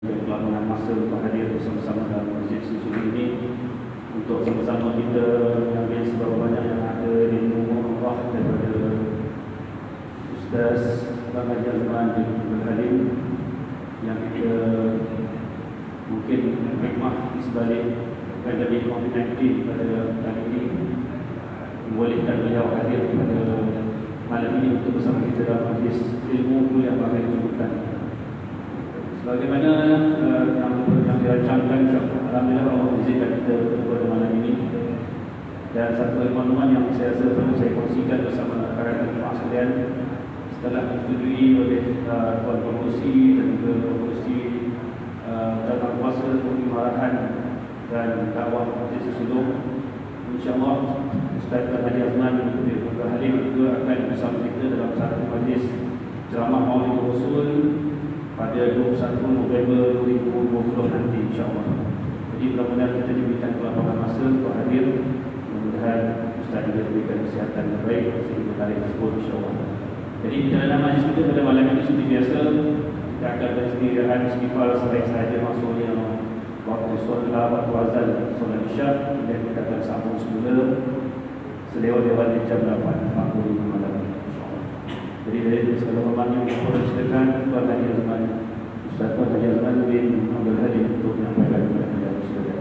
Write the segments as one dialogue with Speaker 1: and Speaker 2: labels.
Speaker 1: Kelapangan masa untuk hadir bersama-sama dalam masjid suci ini untuk sama-sama kita mengambil seberapa banyak yang ada di ilmu Allah daripada Ustaz Bang Haji Azman bin Abdul Halim yang kita mungkin hikmah di sebalik pandemik COVID-19 pada kali ini membolehkan beliau hadir pada malam ini untuk bersama kita dalam majlis ilmu yang akan disebutkan. Sebagaimana yang dirancangkan, alhamdulillah Allah izinkan kita pada malam ini. Dan satu maklumat yang saya rasa perlu saya kongsikan bersama rakan-rakan jemaah sekalian, setelah disetujui oleh Tuan Pengerusi dan juga Pengerusi Tata Kuasa Pemimarahan dan Dakwah Masjid Sesulung, insyaAllah Ustaz Haji Azman bin Abdul Halim juga akan bersama kita dalam satu majlis ceramah Maulid Rasul pada 21 November 2020 nanti, insyaAllah. Jadi mudah-mudahan kita diberikan kelapangan masa untuk hadir. Mudah-mudahan Ustaz juga diberikan kesihatan yang baik sehingga hari tersebut, insyaAllah. Jadi di dalam majlis kita pada malam ini seperti biasa, kita akan bersendirian istighfar sampai sahaja maksudnya waktu solat, waktu azan, solat isyak, dan kita akan sambung semula selewat-lewat jam 8.45 malam. Jadi dari segala hormatnya kita persilakan Tuan Haji Azman, Ustaz Tuan Haji Azman bin Abdul Halim untuk menyampaikan kepada kita sekalian.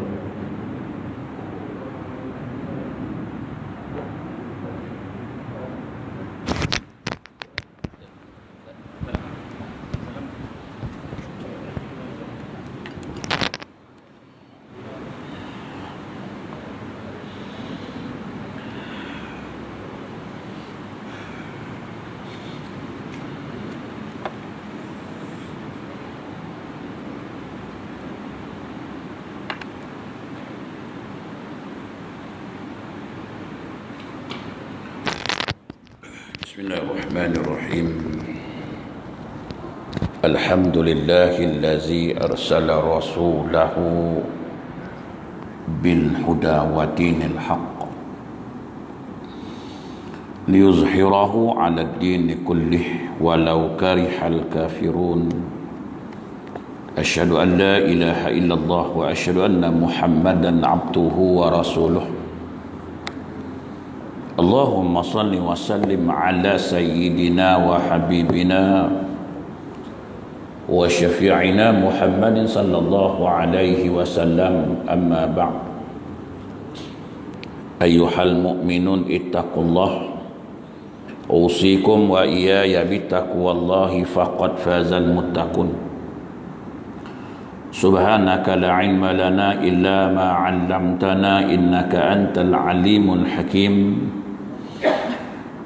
Speaker 2: Bismillahirrahmanirrahim. Alhamdulillahillazi arsala rasulahu bil huda wa dinil haqq liyuzhirahu 'ala ad-din kullih walau karihal kafirun. Asyhadu an la ilaha illallah wa asyhadu anna Muhammadan 'abduhu wa rasuluh. Allahumma salli wa sallim ala sayyidina wa habibina wa syafi'ina Muhammadin sallallahu alaihi wasallam, amma ba'd. Ayyuhal mu'minun ittaqullah, usikum wa iyaya bittaqwallahi faqad fazal muttaqun. Subhanaka la ilma lana illa ma 'allamtana innaka antal alimul hakim.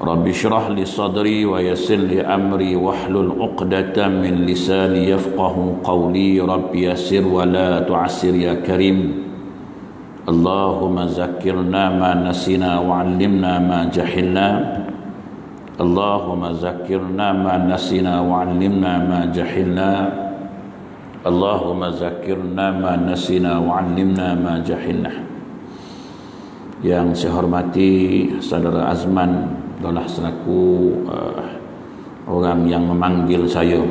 Speaker 2: Rabbi syrah li sadri wa yassir li amri wahlul 'uqdatam min lisani yafqahu qawli. Rabbi yassir wa la tu'assir ya karim. Allahumma zakkirna ma nasina wa 'allimna ma jahilna. Allahumma zakkirna ma nasina wa 'allimna ma jahilna. Allahumma zakkirna ma nasina wa 'allimna ma jahilna. Yang saya hormati Saudara Azman adalah selaku orang yang memanggil saya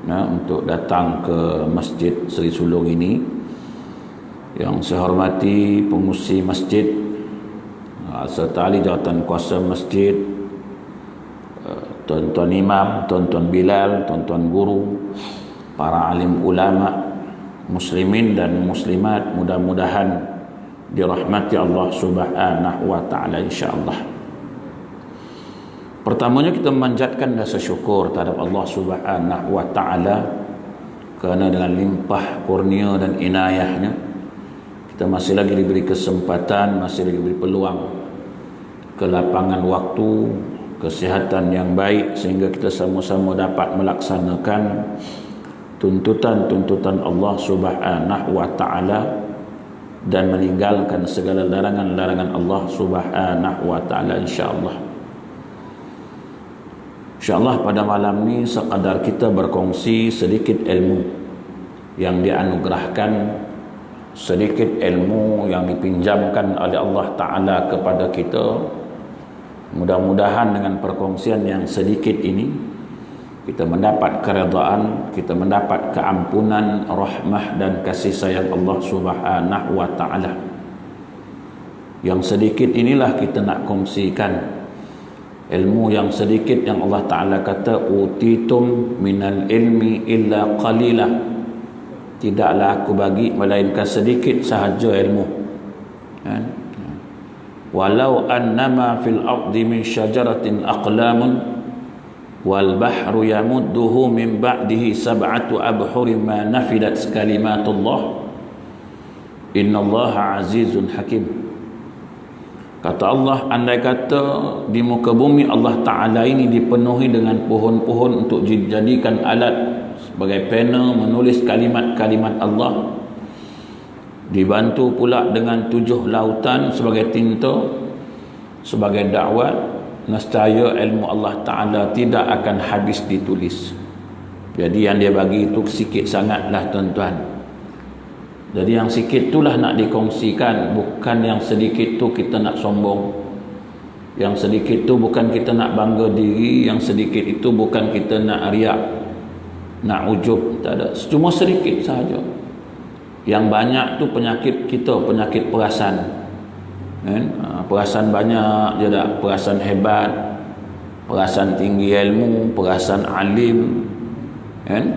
Speaker 2: untuk datang ke Masjid Seri Sulung ini. Yang saya hormati pengurusi masjid serta ahli jawatan kuasa masjid, tuan-tuan imam, tuan-tuan bilal, tuan-tuan guru, para alim ulama, muslimin dan muslimat, mudah-mudahan dirahmati Allah Subhanahu wa taala, insyaallah. Pertamanya kita memanjatkan rasa syukur terhadap Allah Subhanahu wa taala kerana dengan limpah kurnia dan inayahnya kita masih lagi diberi kesempatan, masih lagi diberi peluang, kelapangan waktu, kesihatan yang baik sehingga kita sama-sama dapat melaksanakan tuntutan-tuntutan Allah Subhanahu wa taala dan meninggalkan segala larangan-larangan Allah Subhanahu wa taala, insyaallah. InsyaAllah pada malam ni sekadar kita berkongsi sedikit ilmu yang dianugerahkan, sedikit ilmu yang dipinjamkan oleh Allah Ta'ala kepada kita. Mudah-mudahan dengan perkongsian yang sedikit ini kita mendapat keredaan, kita mendapat keampunan, rahmah dan kasih sayang Allah Subhanahu wa taala. Yang sedikit inilah kita nak kongsikan. Ilmu yang sedikit yang Allah Ta'ala kata, utitum minal ilmi illa qalila. Tidaklah aku bagi melainkan sedikit sahaja ilmu. Walau annama fil ardi min syajaratin aqlamun wal bahru yamudduhu min ba'dihi sab'atu abhurin ma nafidat kalimatullah innallaha azizun hakim. Kata Allah, andai kata di muka bumi Allah Ta'ala ini dipenuhi dengan pohon-pohon untuk dijadikan alat sebagai pena menulis kalimat-kalimat Allah, dibantu pula dengan 7 lautan sebagai tinta, sebagai dakwah, nescaya ilmu Allah Ta'ala tidak akan habis ditulis. Jadi yang dia bagi itu sikit sangatlah tuan-tuan. Jadi yang sikit itulah nak dikongsikan, bukan yang sedikit tu kita nak sombong. Yang sedikit tu bukan kita nak bangga diri, yang sedikit itu bukan kita nak riak, nak ujub, tak ada. Cuma sedikit sahaja. Yang banyak tu penyakit kita, penyakit perasan. Perasan banyak je tak, perasan hebat, perasan tinggi ilmu, perasan alim.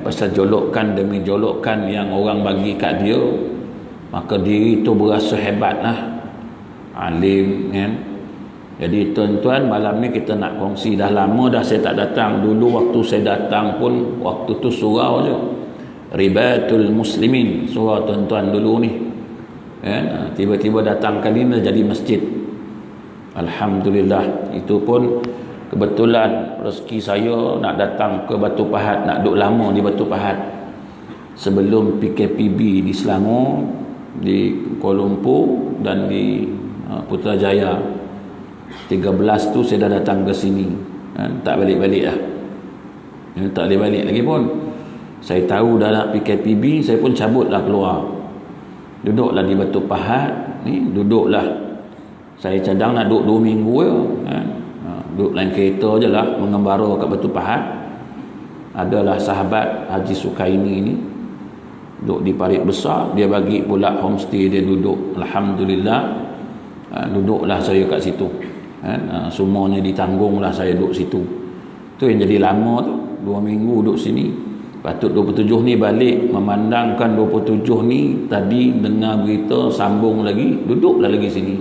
Speaker 2: Pasal jolokan demi jolokan yang orang bagi kat dia, maka diri tu berasa hebat lah, alim kan. Jadi tuan-tuan, malam ni kita nak kongsi. Dah lama dah saya tak datang. Dulu waktu saya datang pun waktu tu surau je, Ribatul Muslimin, surau tuan-tuan dulu ni kan. Tiba-tiba datang kali ni jadi masjid. Alhamdulillah. Itu pun kebetulan rezeki saya nak datang ke Batu Pahat, nak duduk lama di Batu Pahat sebelum PKPB di Selangor, di Kuala Lumpur dan di Putrajaya. 13 tu saya dah datang ke sini, tak balik-balik lah, tak boleh balik lagi pun. Saya tahu dah nak PKPB, saya pun cabutlah keluar, duduklah di Batu Pahat ni. Duduklah, saya cadang nak duduk 2 minggu je kan. Duduk lain kereta je lah, mengembara kat Batu Pahat. Adalah sahabat Haji Sukaini ni duduk di Parit Besar, dia bagi pula homestay dia duduk. Alhamdulillah, duduklah saya kat situ semuanya ditanggung lah, saya duduk situ. Tu yang jadi lama tu, 2 minggu duduk sini. Patut 27 ni balik, memandangkan 27 ni tadi dengar berita, sambung lagi, duduklah lagi sini.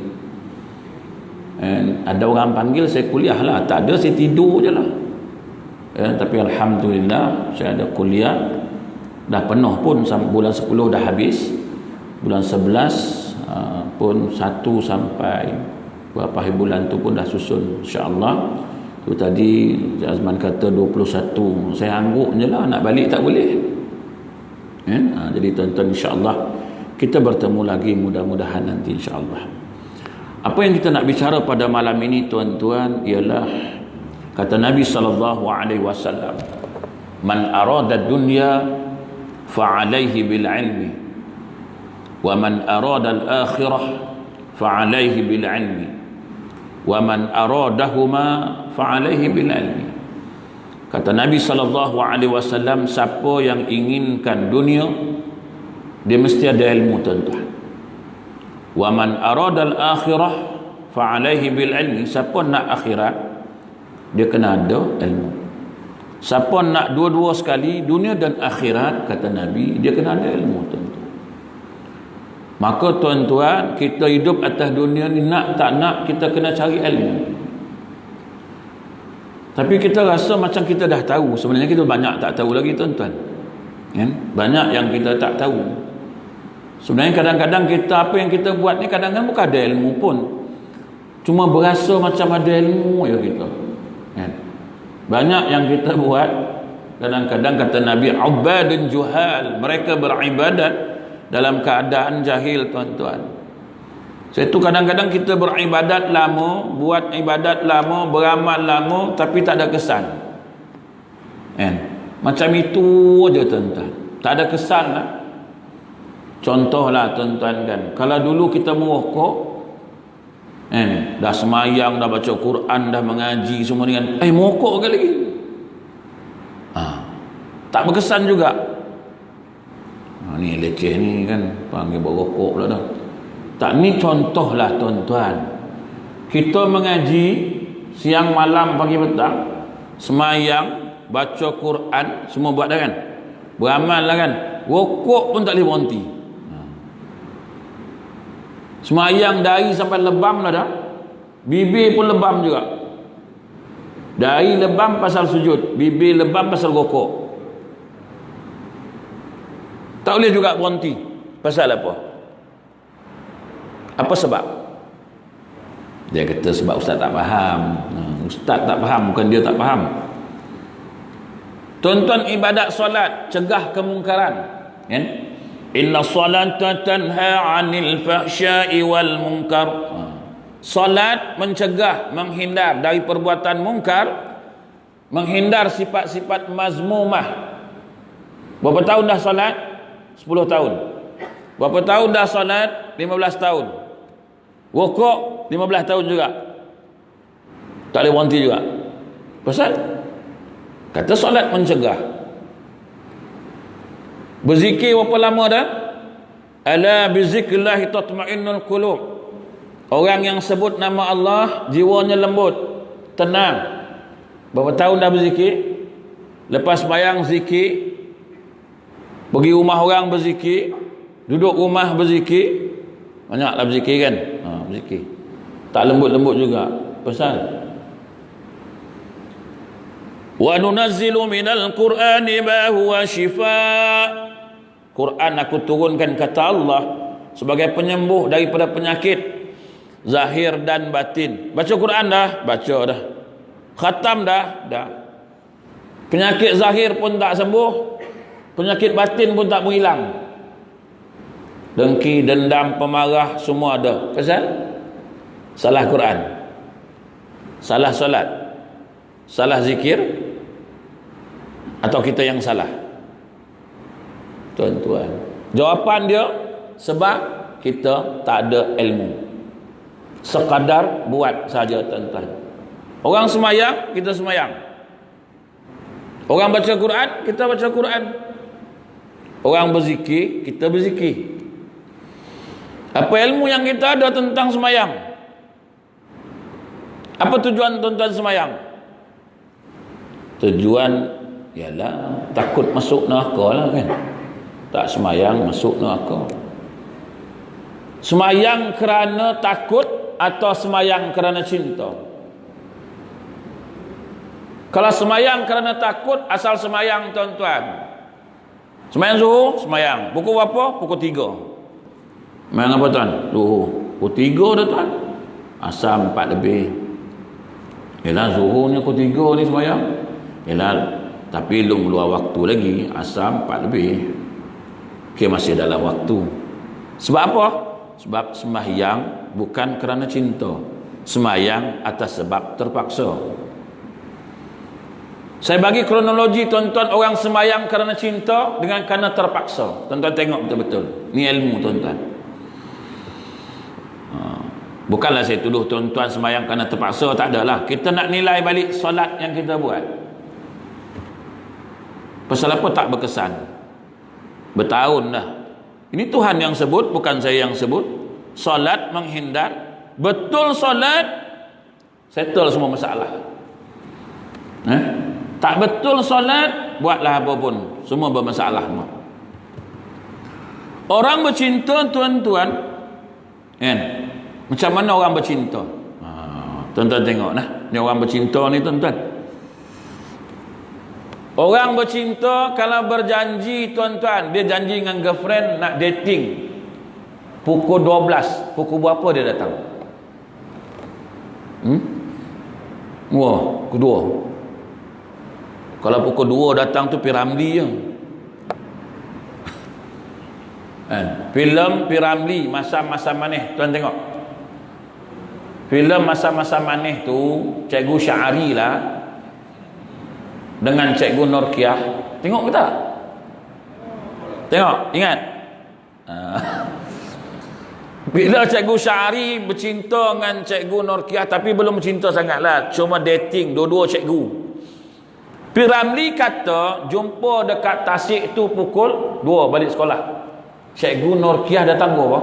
Speaker 2: Ada orang panggil saya kuliah lah, tak ada, saya tidur je lah. Tapi Alhamdulillah saya ada kuliah, dah penuh pun. Bulan 10 dah habis, bulan 11 pun 1 sampai berapa hari bulan tu pun dah susun, insyaAllah. Tu tadi Azman kata 21, saya angguk je lah, nak balik tak boleh. Jadi tuan-tuan, insyaAllah kita bertemu lagi mudah-mudahan nanti insyaAllah. Apa yang kita nak bicara pada malam ini tuan-tuan ialah kata Nabi SAW, man arada dunya fa'alaihi bil ilmi wa man arada al akhirah fa'alaihi bil ilmi wa man aradahuma fa'alaihi bil ilmi. Kata Nabi SAW, siapa yang inginkan dunia, dia mesti ada ilmu tuan-tuan. Wa man arada al-akhirah fa alaihi bil ilmi. Siapa nak akhirat, dia kena ada ilmu. Siapa nak dua-dua sekali, dunia dan akhirat, kata Nabi, dia kena ada ilmu tuan-tuan. Maka tuan-tuan, kita hidup atas dunia ni, nak tak nak kita kena cari ilmu. Tapi kita rasa macam kita dah tahu. Sebenarnya kita banyak tak tahu lagi tuan-tuan. Banyak yang kita tak tahu. Sebenarnya kadang-kadang kita, apa yang kita buat ni kadang-kadang bukan ada ilmu pun, cuma berasa macam ada ilmu ya kita. Banyak yang kita buat kadang-kadang, kata Nabi, ubadun juhal, mereka beribadat dalam keadaan jahil tuan-tuan. Itu kadang-kadang kita beribadat lama, buat ibadat lama, beramal lama, tapi tak ada kesan. Macam itu aja tuan-tuan, tak ada kesan lah. Contohlah tuan-tuan kan, kalau dulu kita merokok, dah semayang, dah baca Quran, dah mengaji semua ni kan, merokok ke lagi? Tak berkesan juga. Ni leceh ni kan, panggil berokok pula dah. Tak, ni contohlah tuan-tuan. Kita mengaji siang malam pagi petang, semayang, baca Quran, semua buat dah kan? Beramal lah kan? Rokok pun tak boleh berhenti. Semayang dari sampai lebam lah dah. Bibir pun lebam juga. Dari lebam pasal sujud, bibir lebam pasal rokok. Tak boleh juga berhenti. Pasal apa? Apa sebab? Dia kata sebab ustaz tak faham. Ustaz tak faham, bukan dia tak faham. Tuan-tuan, ibadat solat cegah kemungkaran, kan? Inna salata tanha 'anil fahsya'i wal munkar. Solat mencegah, menghindar dari perbuatan mungkar, menghindar sifat-sifat mazmumah. Berapa tahun dah solat? 10 tahun. Berapa tahun dah solat? 15 tahun. Rokok 15 tahun juga. Tak boleh berhenti juga. Pasal kata solat mencegah. Berzikir berapa lama dah? Ala bizikrillah tatma'innul qulub. Orang yang sebut nama Allah, jiwanya lembut, tenang. Berapa tahun dah berzikir? Lepas sembahyang zikir, pergi rumah orang berzikir, duduk rumah berzikir, banyaklah berzikir kan? Berzikir. Tak lembut-lembut juga. Pasal wa nunazzilu minal qur'ani ma huwa shifaa. Quran aku turunkan, kata Allah, sebagai penyembuh daripada penyakit zahir dan batin. Baca Quran dah? Baca dah. Khatam dah? Dah. Penyakit zahir pun tak sembuh, penyakit batin pun tak menghilang. Dengki, dendam, pemarah semua ada. Pasal salah Quran, salah solat, salah zikir, atau kita yang salah? Tuan-tuan, jawapan dia sebab kita tak ada ilmu. Sekadar buat saja, tuan-tuan. Orang semayang, kita semayang. Orang baca Quran, kita baca Quran. Orang berzikir, kita berzikir. Apa ilmu yang kita ada tentang semayang? Apa tujuan tuan-tuan semayang? Tujuan ialah takut masuk neraka lah kan. Tak semayang masuk neraka. Semayang kerana takut atau semayang kerana cinta? Kalau semayang kerana takut, asal semayang tuan-tuan. Semayang zuhur, semayang. Pukul berapa? Pukul 3. Semayang apa tuan? Zuhur. Pukul 3 dah tuan. Asal 4 lebih. Yalah zuhurnya pukul 3 ni semayang. Yalah, tapi belum keluar waktu lagi. Asal 4 lebih. Okay, masih dalam waktu. Sebab apa? Sebab semayang bukan kerana cinta. Semayang atas sebab terpaksa. Saya bagi kronologi tuan-tuan, orang semayang kerana cinta dengan kerana terpaksa. Tuan-tuan tengok betul-betul. Ni ilmu tuan-tuan. Bukanlah saya tuduh tuan-tuan semayang kerana terpaksa, tak adalah. Kita nak nilai balik solat yang kita buat. Pasal apa tak berkesan? Bertahun dah. Ini Tuhan yang sebut, bukan saya yang sebut. Solat menghindar. Betul solat, settle semua masalah. Tak betul solat, buatlah apa pun, semua bermasalah. Orang bercinta tuan-tuan, kan? Macam mana orang bercinta? Tuan-tuan tengok nah, ni orang bercinta ni tuan-tuan. Orang bercinta kalau berjanji tuan-tuan, dia janji dengan girlfriend nak dating pukul 12, pukul berapa dia datang? Wah, kedua. Kalau pukul 2 datang tu Piramli je. Filem Piramli, Masa-Masa Manis, tuan tengok. Filem Masa-Masa Manis tu Cikgu Syahari lah dengan Cikgu Norkiah. Tengok ke tak? Tengok, ingat. Bila Cikgu Syahari bercinta dengan Cikgu Norkiah, tapi belum bercinta sangatlah, cuma dating, dua-dua cikgu. Piramli kata jumpa dekat Tasik tu pukul 2 balik sekolah. Cikgu Norkiah datang apa?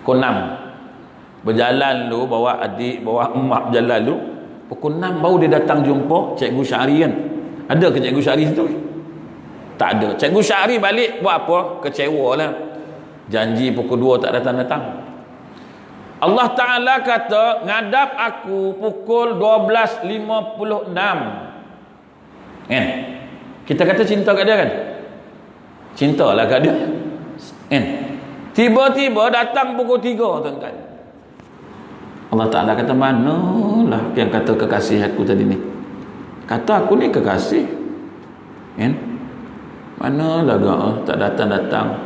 Speaker 2: Pukul 6. Berjalan lu, bawa adik, bawa emak berjalan lu. Pukul 6 baru dia datang jumpa Cikgu Syahri kan. Ada ke Cikgu Syahri situ? Tak ada. Cikgu Syahri balik buat apa? Kecewa lah. Janji pukul 2 tak datang-datang. Allah Ta'ala kata, ngadap aku pukul 12.56. Kan? Kita kata cinta kat dia kan? Cintalah kat dia. Kan? Tiba-tiba datang pukul 3, tuan-tuan. Allah Ta'ala kata, manalah yang kata kekasih aku tadi ni? Kata aku ni kekasih. Kan? Manalah tak datang-datang.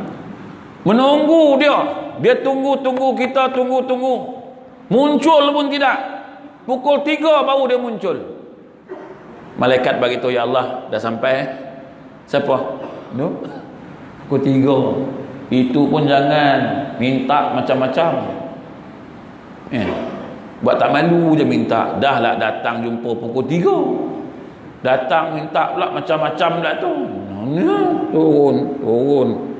Speaker 2: Menunggu dia. Dia tunggu-tunggu, kita tunggu-tunggu. Muncul pun tidak. Pukul 3 baru dia muncul. Malaikat beritahu, ya Allah, dah sampai. Siapa? No? Pukul 3. Itu pun jangan minta macam-macam. Buat tak malu je minta. Dah lah datang jumpa pukul 3. Datang minta pula macam-macam pula tu. Turun.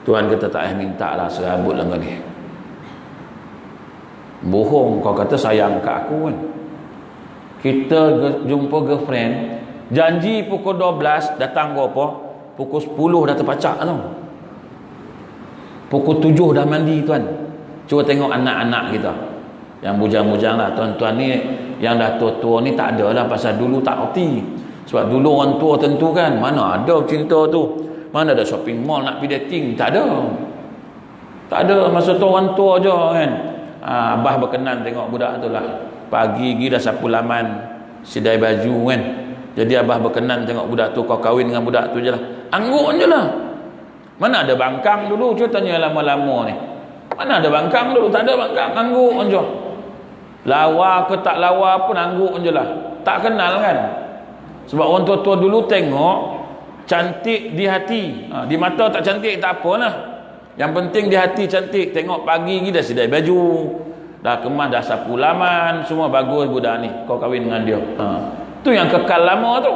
Speaker 2: Tuhan kata tak payah minta lah, serabut lah kau ni. Bohong kau kata sayang kat aku kan. Kita jumpa girlfriend, janji pukul 12, datang kau apa? Pukul 10 dah terpacak tau. Pukul 7 dah mandi tuan. Cuba tengok anak-anak kita yang bujang-bujang lah. Tuan-tuan ni yang dah tua-tua ni tak ada lah, pasal dulu tak reti. Sebab dulu orang tua tentu kan, mana ada cinta tu. Mana ada shopping mall nak pergi dating? Tak ada. Tak ada. Masa tu orang tua je kan. Abah berkenan tengok budak tu lah. Pagi pergi dah sapu laman, sidai baju kan. Jadi abah berkenan tengok budak tu, kau kahwin dengan budak tu je lah. Angguk je lah. Mana ada bangkang dulu? Cuba tanya lama-lama ni. Mana ada bangkang dulu? Tak ada bangkang. Angguk je. Lawa ke tak lawa pun angguk je lah. Tak kenal kan. Sebab orang tua-tua dulu tengok cantik di hati. Di mata tak cantik tak apalah. Yang penting di hati cantik. Tengok pagi ni dah sidai baju, dah kemas, dah sapu laman, semua bagus budak ni. Kau kahwin dengan dia. Tu yang kekal lama tu.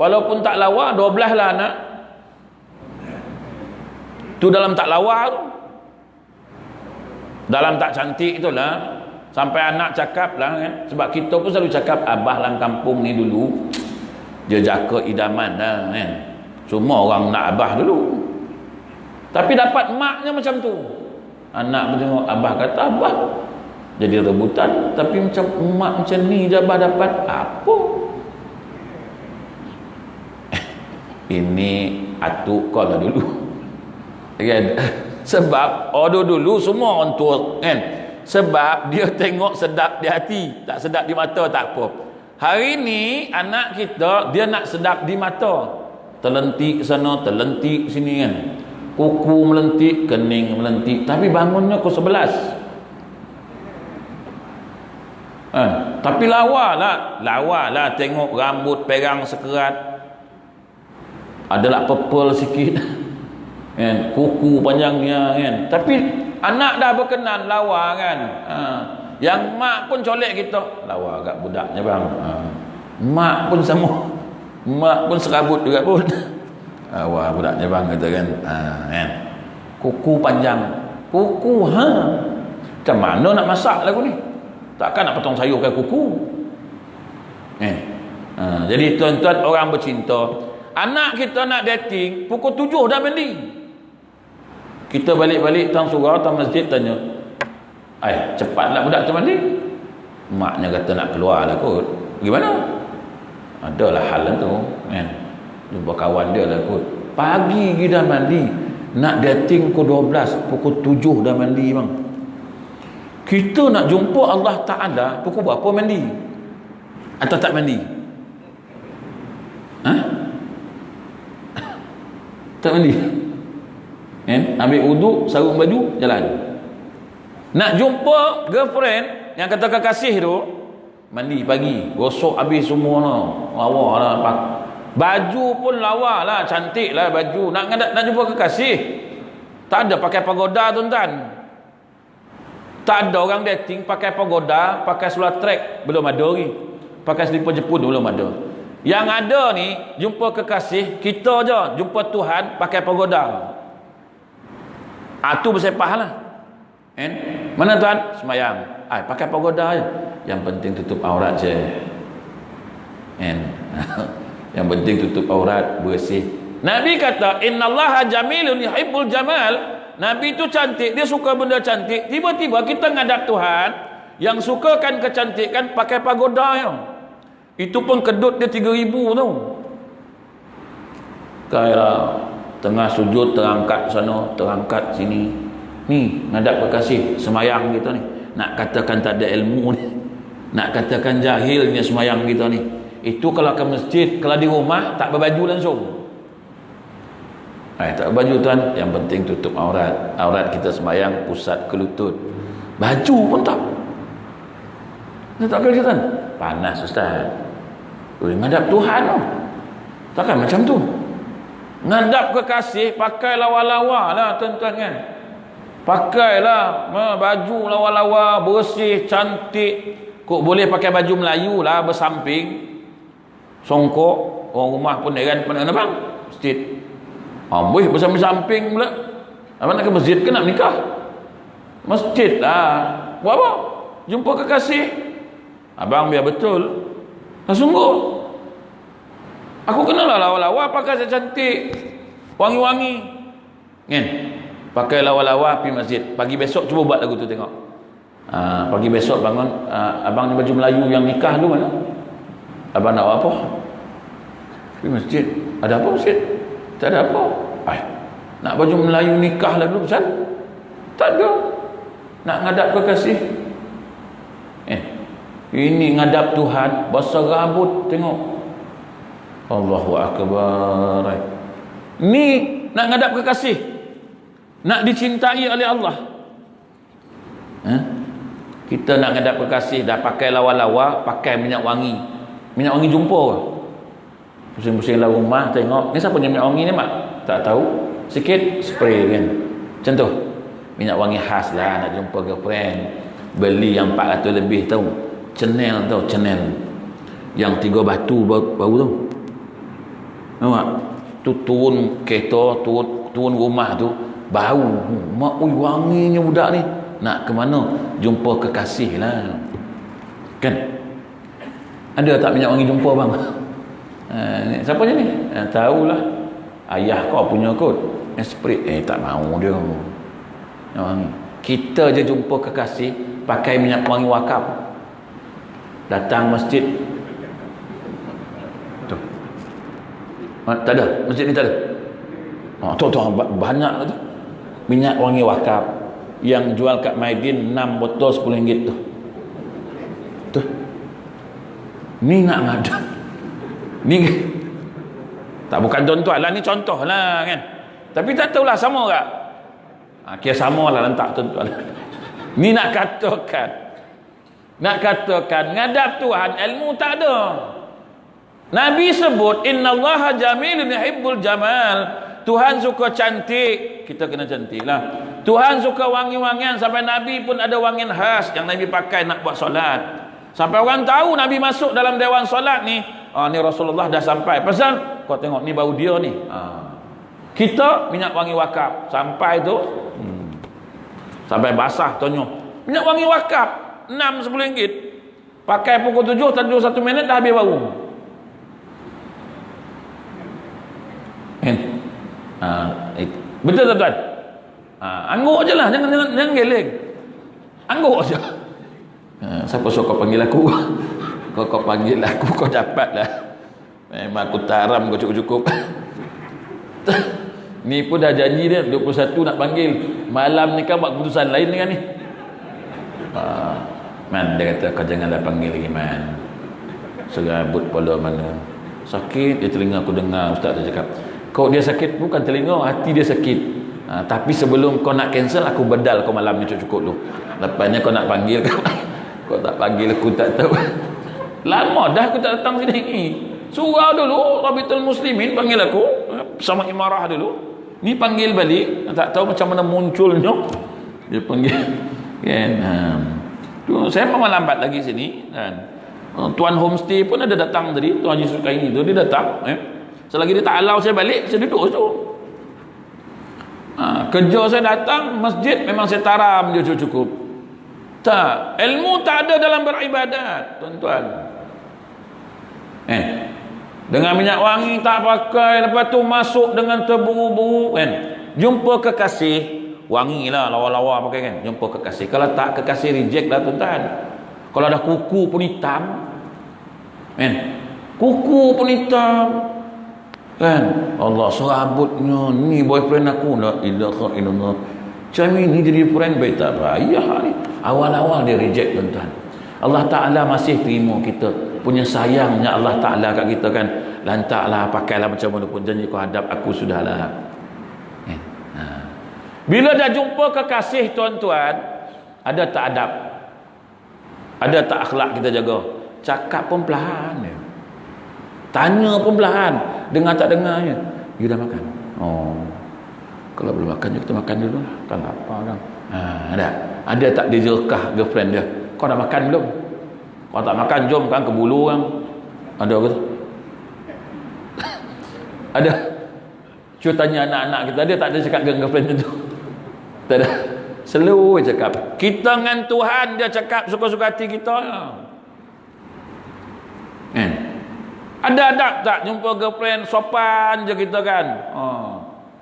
Speaker 2: Walaupun tak lawa, 12 lah anak. Tu dalam tak lawa tu. Dalam tak cantik tu lah. Sampai anak cakap lah kan. Sebab kita pun selalu cakap, abah lang kampung ni dulu dia jaga idaman lah kan. Semua orang nak abah dulu. Tapi dapat maknya macam tu. Anak pun tengok abah kata abah. Jadi rebutan. Tapi macam emak macam ni je abah dapat. Apa? Ini atuk kau lah dulu. Kan? Sebab dulu semua orang tua kan. Sebab dia tengok sedap di hati, tak sedap di mata tak apa. Hari ni anak kita dia nak sedap di mata. Terlentik sana, terlentik sini kan. Kuku melentik, kening melentik. Tapi bangunnya pukul 11. Tapi lawa lah tengok rambut perang sekerat. Adalah purple sikit. Kan? Kuku panjangnya kan. Tapi anak dah berkenan lawa kan. Yang mak pun colek kita. Lawa agak budaknya bang. Mak pun sama. Mak pun serabut juga pun. Wah budaknya bang kata kan. Kan. Kuku panjang. Kuku macam mana nak masak lagu ni? Takkan nak potong sayur pakai kuku. Jadi tuan-tuan orang bercinta, anak kita nak dating pukul 7 dah mandi. Kita balik-balik tang surau tang masjid tanya, cepatlah budak tu mandi. Maknya kata nak keluar lah kot. Bagaimana? Adalah hal tu kan. Jumpa kawan dia lah kot. Pagi pergi dah mandi. Nak dating pukul 12, pukul 7 dah mandi bang. Kita nak jumpa Allah Ta'ala pukul berapa mandi? Atau tak mandi? Tak mandi? Ambil wuduk, sarung baju, jalan. Nak jumpa girlfriend yang kata kekasih tu, mandi pagi, gosok habis semua lah, lawa lah, baju pun lawa lah, cantik lah baju. Nak jumpa kekasih, tak ada pakai pagoda tuan-tuan. Tak ada orang dating pakai pagoda, pakai seluar track, belum ada lagi. pakai selipar Jepun belum ada. Yang ada ni jumpa kekasih kita je, jumpa Tuhan pakai pagoda. Tu bersepah lah. Mana tuan? Semayang. Pakai pagoda je. Yang penting tutup aurat je. Yang penting tutup aurat, bersih. Nabi kata, innallaha jamilun yuhibbul jamal. Nabi tu cantik, dia suka benda cantik. Tiba-tiba kita ngadap Tuhan yang sukakan kecantikan pakai pagoda ya. Itu pun kedut dia 3,000 tau. Kaya tengah sujud terangkat sana, terangkat sini. Ni ngadap kekasih semayang kita ni. Nak katakan tak ada ilmu ni, nak katakan jahilnya semayang kita ni. Itu kalau ke masjid, kalau di rumah tak berbaju langsung. Tak berbaju tuan, yang penting tutup aurat. Aurat kita semayang pusat ke lutut. Baju pun tak. Tak kerja tuan. Panas ustaz. Ngadap Tuhan tu. Takkan macam tu. Ngadap kekasih pakai lawa-lawa lah tuan-tuan kan. Pakailah baju lawa-lawa, bersih, cantik. Kok boleh pakai baju Melayu lah, bersamping. Songkok. Orang rumah pun heran pada bang masjid. Boleh bersamping-samping pula. Abang nak ke masjid ke nak nikah? Masjid lah. Buat apa? Jumpa kekasih. Abang biar betul. Sungguh. Aku kenal lah lawa-lawa pakai saya cantik. Wangi-wangi. Kan? Pakai lawa-lawa pergi masjid. Pagi besok cuba buat lagu tu tengok. Pagi besok bangun, abang ni baju Melayu yang nikah dulu mana? Abang nak buat apa? Pergi masjid. Ada apa masjid? Tak ada apa. Nak baju Melayu nikah lah dulu pasal? Tak ada. Nak ngadap kekasih. Ini ngadap Tuhan, basah rambut tengok. Allahu Akbar. Ni nak ngadap kekasih. Nak dicintai oleh Allah. Kita nak ngadap kekasih dah pakai lawa-lawa, pakai minyak wangi. Minyak wangi jumpa ke? Pusing-pusing dalam rumah tengok, ni siapa punya minyak wangi ni mak? Tak tahu. Sikit spray kan. Macam tu. Minyak wangi khas lah nak jumpa girlfriend. Beli yang 400 lebih tahu. Chanel tau, Chanel. Yang 3 batu bau tu. Nampak? Tu turun kereta, turun rumah tu bau. Mak ui wanginya budak ni. Nak ke mana? Jumpa kekasih lah. Kan? Ada tak minyak wangi jumpa bang? Siapa je ni? Tahulah. Ayah kau punya kot. Spray. Tak mau dia. Wangi. Kita je jumpa kekasih pakai minyak wangi wakaf. Datang masjid. Tu. Tak ada. Masjid ni tak ada. Tu banyak tu. Minyak wangi wakaf yang jual kat Maidin 6 botol RM10 tu. Tu. Ni nak ngadap. Ni tak bukan contoh lah, ni contoh lah kan. Tapi tak tahulah sama tak? Kira sama lah lentak tuan-tuan. Ni nak katakan ngadap Tuhan ilmu tak ada. Nabi sebut innallaha jamilun yuhibbul jamal. Tuhan suka cantik, kita kena cantik lah. Tuhan suka wangi-wangian, sampai Nabi pun ada wangian khas yang Nabi pakai nak buat solat. Sampai orang tahu Nabi masuk dalam dewan solat ni, ni Rasulullah dah sampai. Pasal kau tengok ni bau dia ni. Kita minyak wangi wakaf sampai tu sampai basah tonyo. Minyak wangi wakaf 6-10 ringgit. Pakai pukul 7 1 minit dah habis bau. Betul tak tuan? Angguk je lah, jangan geleng. Angguk je. Siapa suka panggil aku? Kau panggil aku, kau dapat lah. Memang aku taram kau cukup-cukup. Ni pun dah janji dia 21 nak panggil. Malam ni kan buat keputusan lain dengan ni. Man, dia kata kau janganlah panggil lagi man. Serabut pula mana. Sakit dia telinga aku dengar ustaz tu cakap. Kau dia sakit bukan telinga, hati dia sakit. Tapi sebelum kau nak cancel, aku bedal kau malam ni cukup dulu. Lepasnya kau nak panggil kau tak panggil aku tak tahu. Lama dah aku tak datang sini. Surau dulu Rabitul Muslimin panggil aku sama imarah dulu. Ni panggil balik, tak tahu macam mana munculnya. Dia panggil kan. Tu saya memang lambat lagi sini kan. Tuan homestay pun ada datang tadi, Tuan Haji Sukaini tu dia datang. Selagi dia tak halau saya balik, saya duduk situ. Kerja saya datang, masjid memang saya taram dia cukup. Tak, ilmu tak ada dalam beribadat, tuan-tuan. Dengan minyak wangi tak pakai, lepas tu masuk dengan terburu-buru kan. Jumpa kekasih, wangi lah, lawa-lawa pakai kan. Jumpa kekasih. Kalau tak kekasih reject lah tuan-tuan. Kalau ada kuku pun hitam kan. Kuku pun hitam kan. Allah serabutnya, ni boyfriend aku, la ilaha illallah. Macam ni jadi friend baik tak payah ni. Awal-awal dia reject tuan-tuan. Allah Ta'ala masih terima kita punya sayangnya Allah Ta'ala kat kita kan. Lantaklah, pakailah macam mana pun, janji kau hadap aku sudahlah. Bila dah jumpa kekasih tuan-tuan, ada tak adab, ada tak akhlak kita jaga. Cakap pun perlahan ya. Tanya pun perlahan. Dengar tak dengarnya. You dah makan? Oh, kalau belum makan kita makan dulu lah. Tak lapar kan. Ada tak dia jerkah girlfriend dia? Kau dah makan belum? Kau tak makan, jom kan ke bulu kan. Ada ke tu? Ada. Cuba tanya anak-anak kita, dia tak ada cakap dengan girlfriend tu. Tak ada. Selalu cakap. Kita dengan Tuhan dia cakap suka-suka hati kita. Ada adab tak jumpa girlfriend sopan je kita kan?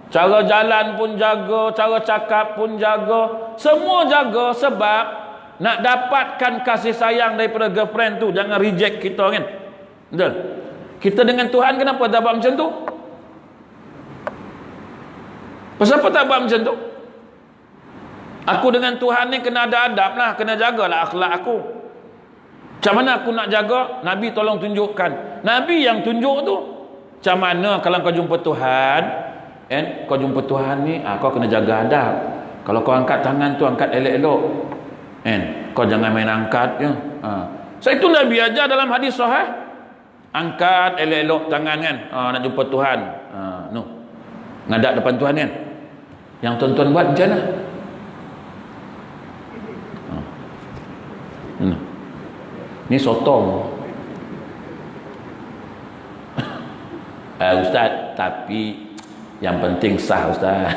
Speaker 2: Cara jalan pun jaga, cara cakap pun jaga, semua jaga sebab nak dapatkan kasih sayang daripada girlfriend tu. Jangan reject kita kan. Betul? Kita dengan Tuhan kenapa tak buat macam tu? Pasal apa tak buat macam tu? Aku dengan Tuhan ni kena ada adab lah, kena jagalah akhlak aku. Macam mana aku nak jaga? Nabi tolong tunjukkan. Nabi yang tunjuk tu. Macam mana kalau kau jumpa Tuhan, kau jumpa Tuhan ni, kau kena jaga adab. Kalau kau angkat tangan tu, angkat elok-elok. Kau jangan main angkat je. So itu Nabi ajar dalam hadis sahih. Angkat elok-elok tangan kan. Nak jumpa Tuhan. Ngadak depan Tuhan kan. Yang tuan-tuan buat macam mana? Ni sotong. Ustaz, tapi yang penting sah Ustaz.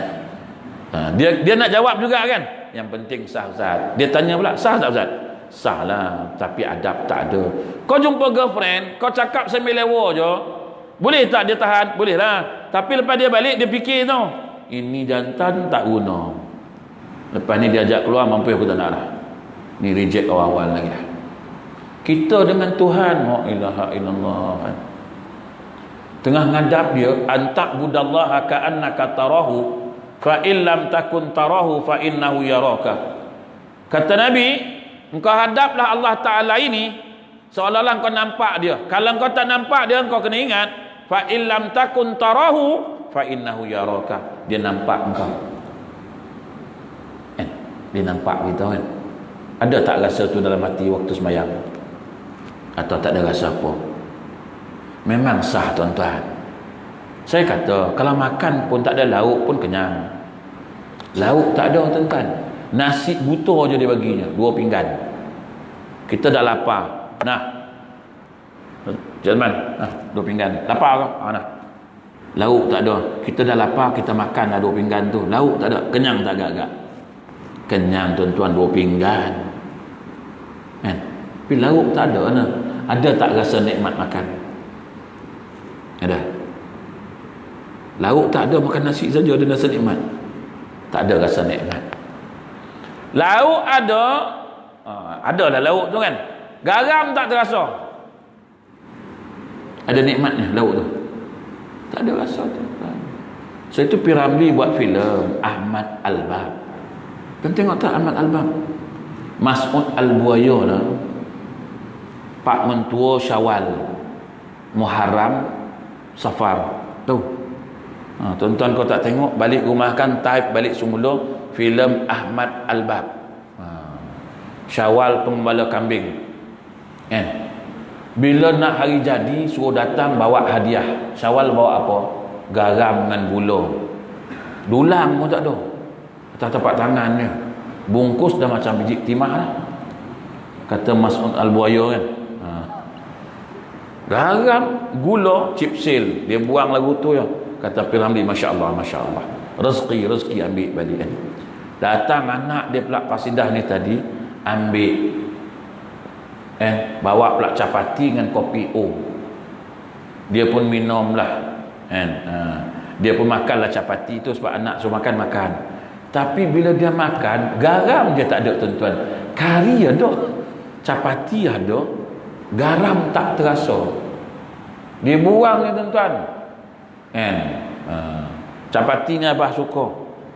Speaker 2: Dia nak jawab juga kan. Yang penting sah Ustaz. Dia tanya pula, sah tak Ustaz? Sah lah, tapi adab tak ada. Kau jumpa girlfriend, kau cakap sambil lewa je, boleh tak dia tahan? Boleh lah. Tapi lepas dia balik, dia fikir tau, ini jantan tak guna. Lepas ni dia ajak keluar, mampu aku tak nak lah. Ni reject awal-awal lagi dah. Kita dengan Tuhan, la ilaha illallah, tengah ngadap dia, antak budallaha ka'annaka tarahu fa illam takun tarahu fa innahu yaraka. Kata Nabi, engkau hadaplah Allah Ta'ala ini seolah-olah engkau nampak dia. Kalau engkau tak nampak dia, engkau kena ingat, fa illam takun tarahu fa innahu yaraka. Dia nampak engkau. Dia nampak kita kan. Ada tak rasa tu dalam hati waktu sembahyang? Atau tak ada rasa apa? Memang sah tuan-tuan. Saya kata kalau makan pun tak ada lauk pun kenyang. Lauk tak ada tuan-tuan, nasi buta je dia baginya, 2 pinggan. Kita dah lapar. Nah, Jerman, 2 pinggan. Lapar ke? Nah. Lauk tak ada. Kita dah lapar, kita makan dah 2 pinggan tu. Lauk tak ada. Kenyang tak agak-agak? Kenyang tuan-tuan, 2 pinggan. Tapi lauk tak ada nah. Ada tak rasa nikmat makan? Ada. Lauk tak ada, makan nasi saja ada rasa nikmat. Tak ada rasa nikmat. Lauk ada, adalah lauk tu kan. Garam tak terasa. Ada nikmatnya lauk tu. Tak ada rasa tu. So itu P. Ramlee buat filem Ahmad Albab. Kan tengok tak Ahmad Albab? Mas'ud Al-Buaya lah. Pak mentua Syawal, Muharram, Safar. Tu. Tuan-tuan kau tak tengok, balik rumah kan type balik semula filem Ahmad Albab. Syawal pengembala kambing. Bila nak hari jadi suruh datang bawa hadiah. Syawal bawa apa? Garam dengan gula. Dulang pun tak ada. Atas tapak tangannya. Bungkus dah macam biji timah lah. Kata Mas'ud Al-Buaya kan. Garam, gula, chip seal. Dia buang lagu tu ya. Kata Piramli, Masya Allah, Masya Allah. Rezeki ambil balik kan. Datang anak dia pula Qasidah ni tadi, ambil bawa pula capati dengan kopi O. Dia pun minum lah kan. Dia pun makan lah capati tu sebab anak suruh makan. Tapi bila dia makan, garam dia tak ada tuan-tuan. Kari ada, capati ada, garam tak terasa. Dia buang ni tuan-tuan kan. Capati ni abah suka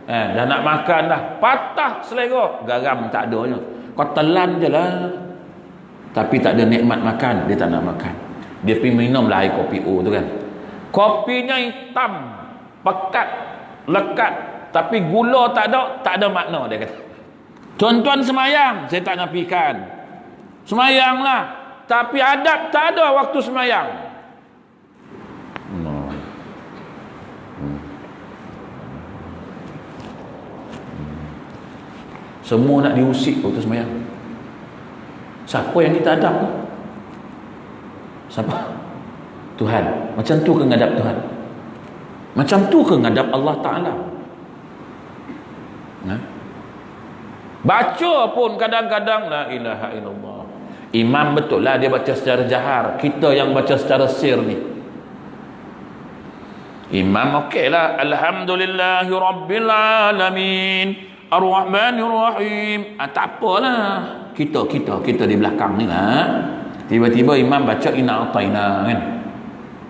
Speaker 2: dah nak makan dah, patah selera, garam tak adanya. Kau telan je lah, tapi tak ada nikmat makan. Dia tak nak makan. Dia pergi minum lah air kopi O tu kan. Kopinya hitam, pekat, lekat, tapi gula tak ada makna, dia kata. Tuan-tuan semayang, saya tak nafikan, semayanglah, tapi adab tak ada waktu semayang. Semua nak diusik waktu semayang. Siapa yang kita adab? Siapa? Tuhan. Macam tu ke ngadap Tuhan? Macam tu ke ngadap Allah Ta'ala? Baca pun kadang-kadang la ilaha illallah. Imam betul lah dia baca secara jahar, kita yang baca secara sir ni. Imam okey lah, alhamdulillahi rabbil alamin ar-rahmanir rahim. Tak apalah, kita di belakang ni lah. Tiba-tiba imam baca inna ataina kan,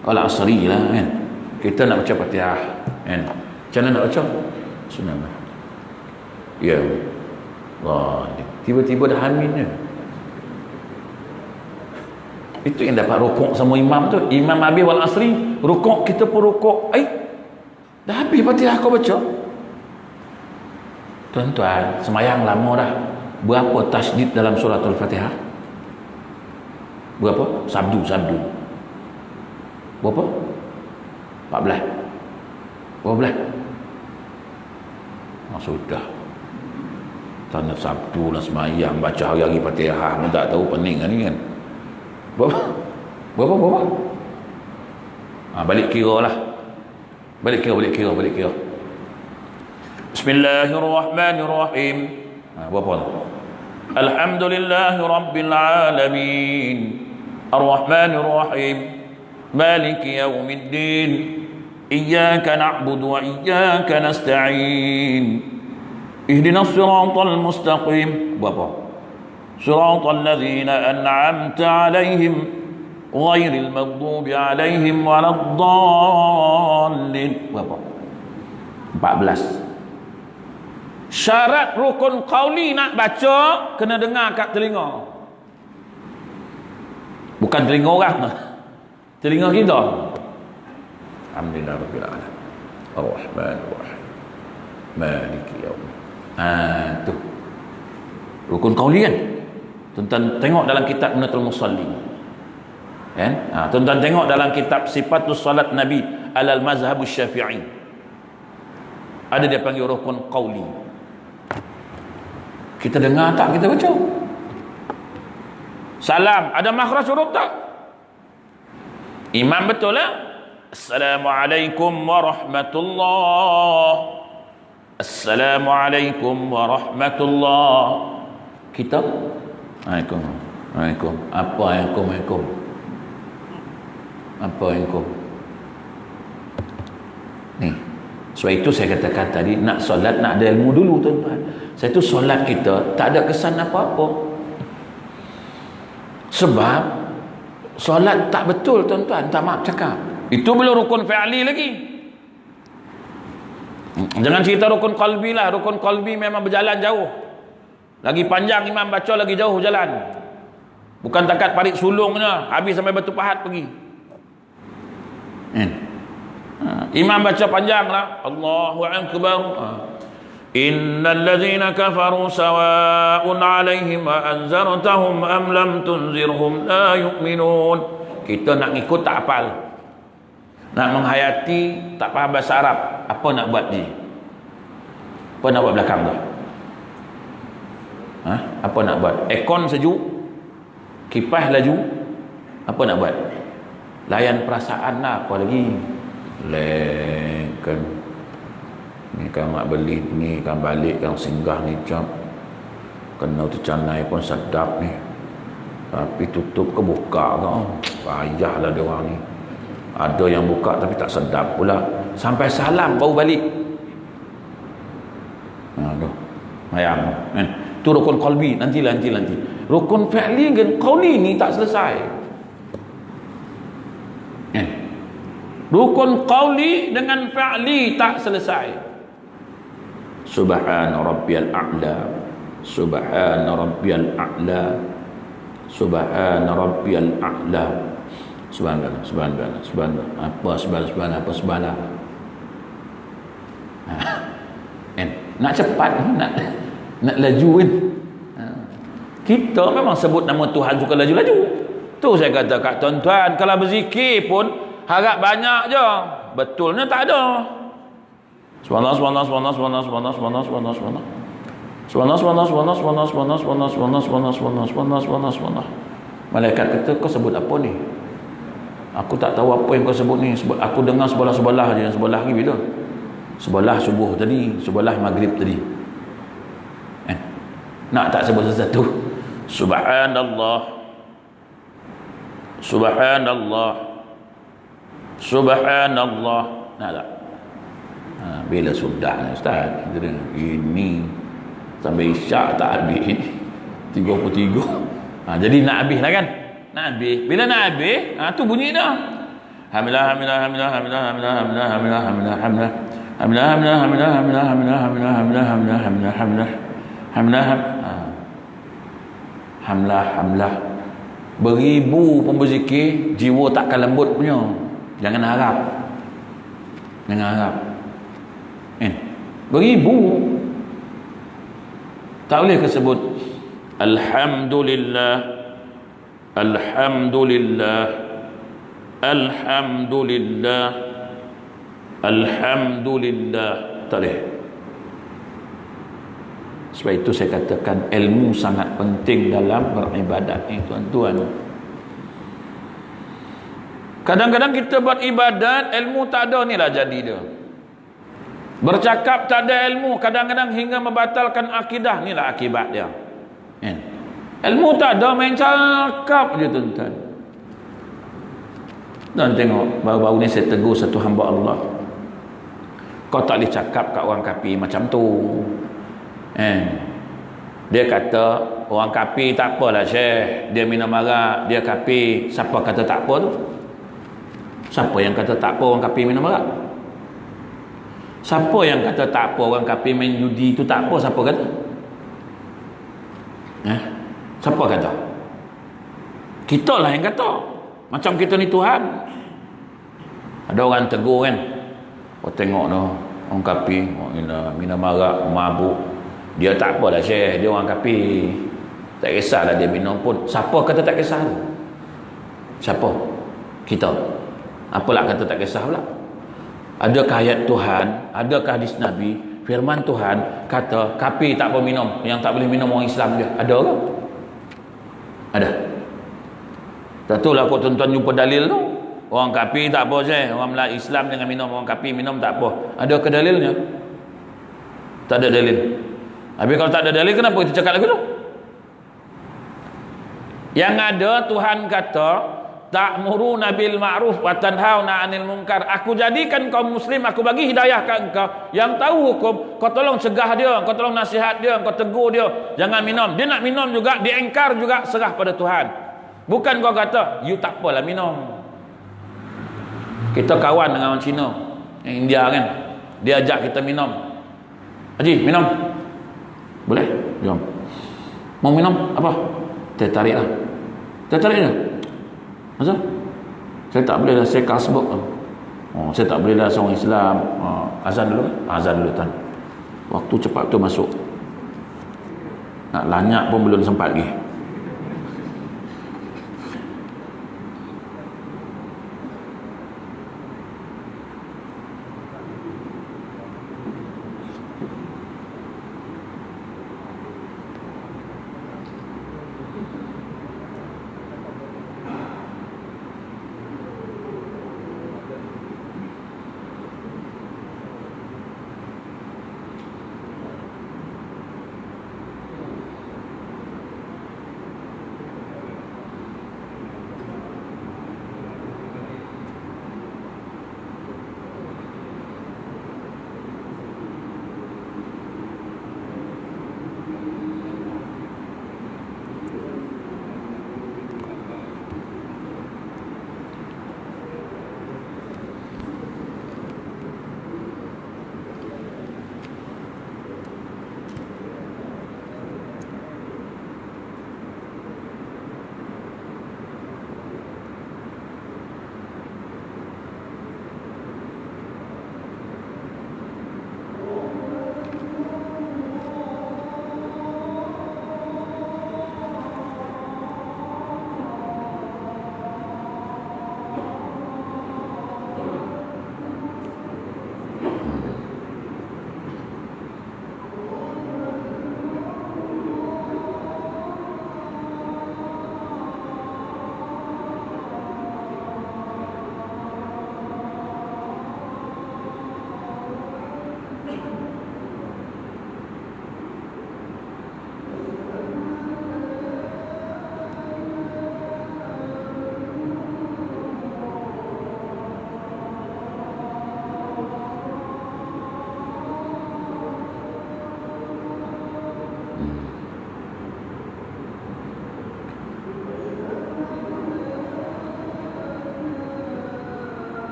Speaker 2: wal asri lah kan. Kita nak baca Fatihah kan. Macam mana nak baca? Sunnah. Ya Allah, tiba-tiba dah amin je. Itu yang dapat rukuk sama imam tu. Imam habis wal asri, rukuk, kita pun rukuk. Dah habis Fatihah kau baca. Tuan-tuan, semayang lama dah. Berapa tasydid dalam suratul Fatihah? Berapa? Sabdu. Berapa? 14. Berapa? Sudah. Tanda Sabtu lah semayang, baca hari-hari Fatihah pun tak tahu pening ni kan. Berapa? Balik kira lah. Balik kira. Bismillahirrahmanirrahim. Berapa? Alhamdulillahi rabbil alamin arrahmanir rahim maliki yaumiddin iyyaka na'budu wa iyyaka nasta'in ihdinas siratal mustaqim. Berapa? siratal ladzina an'amta 'alaihim ghairil maghdubi 'alaihim waladdallin. Berapa? 14. Syarat rukun qauli nak baca kena dengar kat telinga. Bukan telinga orang, telinga kita. Alhamdulillah rabbil alamin arrahmanir rahim maliki yaumiddin. Tu rukun qauli kan. Tuan-tuan tengok dalam kitab Munatul Musalli kan. Tuan-tuan tengok dalam kitab Sifatus Salat Nabi alal Mazhabus Syafi'i, ada dia panggil rukun qauli. Kita dengar tak, kita baca. Salam, ada makhraj huruf tak? Imam betul lah. Assalamualaikum warahmatullahi. Assalamualaikum warahmatullahi. Kita Waalaikum. Apa yang Waalaikum? Apa yang ni? Sebab itu saya katakan tadi, nak solat nak ada ilmu dulu tuan-tuan. Saya tu solat kita tak ada kesan apa-apa. Sebab solat tak betul tuan-tuan, tak maaf cakap. Itu belum rukun fi'li lagi. Jangan cerita rukun qalbi lah. Rukun qalbi memang berjalan jauh. Lagi panjang imam baca, lagi jauh jalan. Bukan takat parit sulungnya, habis sampai Batu Pahat pergi. Imam baca panjang lah, Allahu Akbar. Innal ladzina kafaru sawa'un 'alaihim a anzartahum am lam tunzirhum la yu'minun. Kita nak ngikut tak hafal, nak menghayati tak faham bahasa Arab, apa nak buat ni? Apa nak buat belakang tu? Apa nak buat? Aircon sejuk, kipas laju, apa nak buat? layan perasaan lah, apa lagi kan ni kan nak beli ni kan balik kan singgah ni jap kena tercanai pun sedap ni, tapi tutup ke buka ke payahlah dia orang ni. Ada yang buka tapi tak sedap pula, sampai salam baru balik. Aduh, ayam kan. Tu rukun qalbi, nanti. Rukun fi'li dengan qauli ni tak selesai. Kan? Rukun qauli dengan fi'li tak selesai. Subhana rabbiyal a'la, subhana rabbiyal a'la, subhana rabbiyal a'la. Subhanallah. Apa subhanallah, apa subhanallah. Kan? Nak cepat, nak laju kan. Kita memang sebut nama Tuhan suka laju-laju. Tu saya kata kat tuan-tuan, kalau berzikir pun harap banyak je. Betulnya tak ada. Subhanallah. Malaikat kata, kau sebut apa ni? Aku tak tahu apa yang kau sebut ni. Aku dengar sebelah-sebelah je. Sebelah ni bila? Sebelah subuh tadi, sebelah maghrib tadi. Nak tak sebut sesuatu? Subhanallah. Nak tak? Bila sudah Ustaz, ini sampai isyak tak habis 33. Jadi nak habis lah kan? Nak habis. Bila nak habis, tu bunyi dah. Hamdah. Beribu pun berzikir, jiwa takkan lembut punya. Jangan harap. Beribu tak boleh kesebut Alhamdulillah tak boleh. Sebab itu saya katakan ilmu sangat penting dalam beribadat ni tuan-tuan. Kadang-kadang kita buat ibadat, ilmu tak ada, ni lah jadi dia. Bercakap tak ada ilmu, kadang-kadang hingga membatalkan akidah, ni lah akibat dia. Ilmu tak ada, main cakap je tuan-tuan. Dan tengok, baru-baru ni saya tegur satu hamba Allah. Kau tak boleh cakap kat orang kafir macam tu. Dia kata orang kafir tak apalah Syekh, dia minum arak, dia kafir. Siapa kata tak apa tu? Siapa yang kata tak apa orang kafir minum arak? Siapa yang kata tak apa orang kafir main judi tu tak apa? Siapa kata? Siapa kata? Kita lah yang kata. Macam kita ni Tuhan. Ada orang tegur kan, tengok no, orang kafir minum arak, mabuk, dia tak apalah Syekh, dia orang kafir, tak kisahlah dia minum pun. Siapa kata tak kisah tu? Siapa? Kita. Apalah kata tak kisah pula? Adakah ayat Tuhan, adakah hadis Nabi, firman Tuhan kata kafir tak apa minum, yang tak boleh minum orang Islam dia? Ada ke? Ada. Tak tahu lah kau tuan-tuan jumpa dalil tu. Orang kafir tak apa Syekh, orang Melayu Islam jangan minum, orang kafir minum tak apa. Ada ke dalilnya? Tak ada dalil. Habis kalau tak ada dalil, kenapa kita cakap lagu tu? Yang ada Tuhan kata ta'muruna bil ma'ruf wa tanhauna 'anil munkar. Aku jadikan kaum muslim, aku bagi hidayah kat engkau yang tahu hukum, kau tolong cegah dia, kau tolong nasihat dia, kau tegur dia, jangan minum. Dia nak minum juga, diengkar juga, serah pada Tuhan. Bukan kau kata you tak apalah minum. Kita kawan dengan orang Cina, yang India kan, dia ajak kita minum. Haji, minum. Boleh? Jom. Mau minum apa? Saya tarik lah. Saya tarik je. Masa? Saya tak boleh dah, saya kasbuk. Saya tak boleh dah seorang Islam. Azan dulu. Azan dulu tuan. Waktu cepat tu masuk. Nak lanyak pun belum sempat lagi.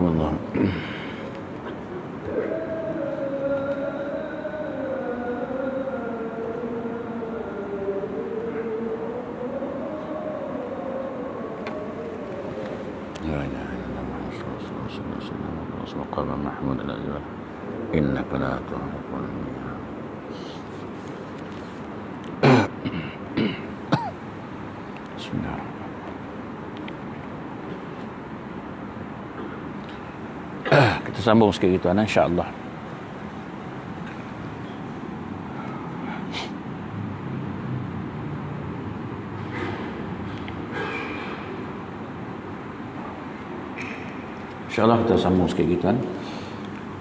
Speaker 2: Allah. La ilaha illallah Rasulullah sallallahu alaihi wasallam qala Mahmud al-Ajwal innaka la tuhibbul mi'ad. Bismillah. Kita sambung sikit gitu insya-Allah. InsyaAllah kita sambung sikit gitu kan.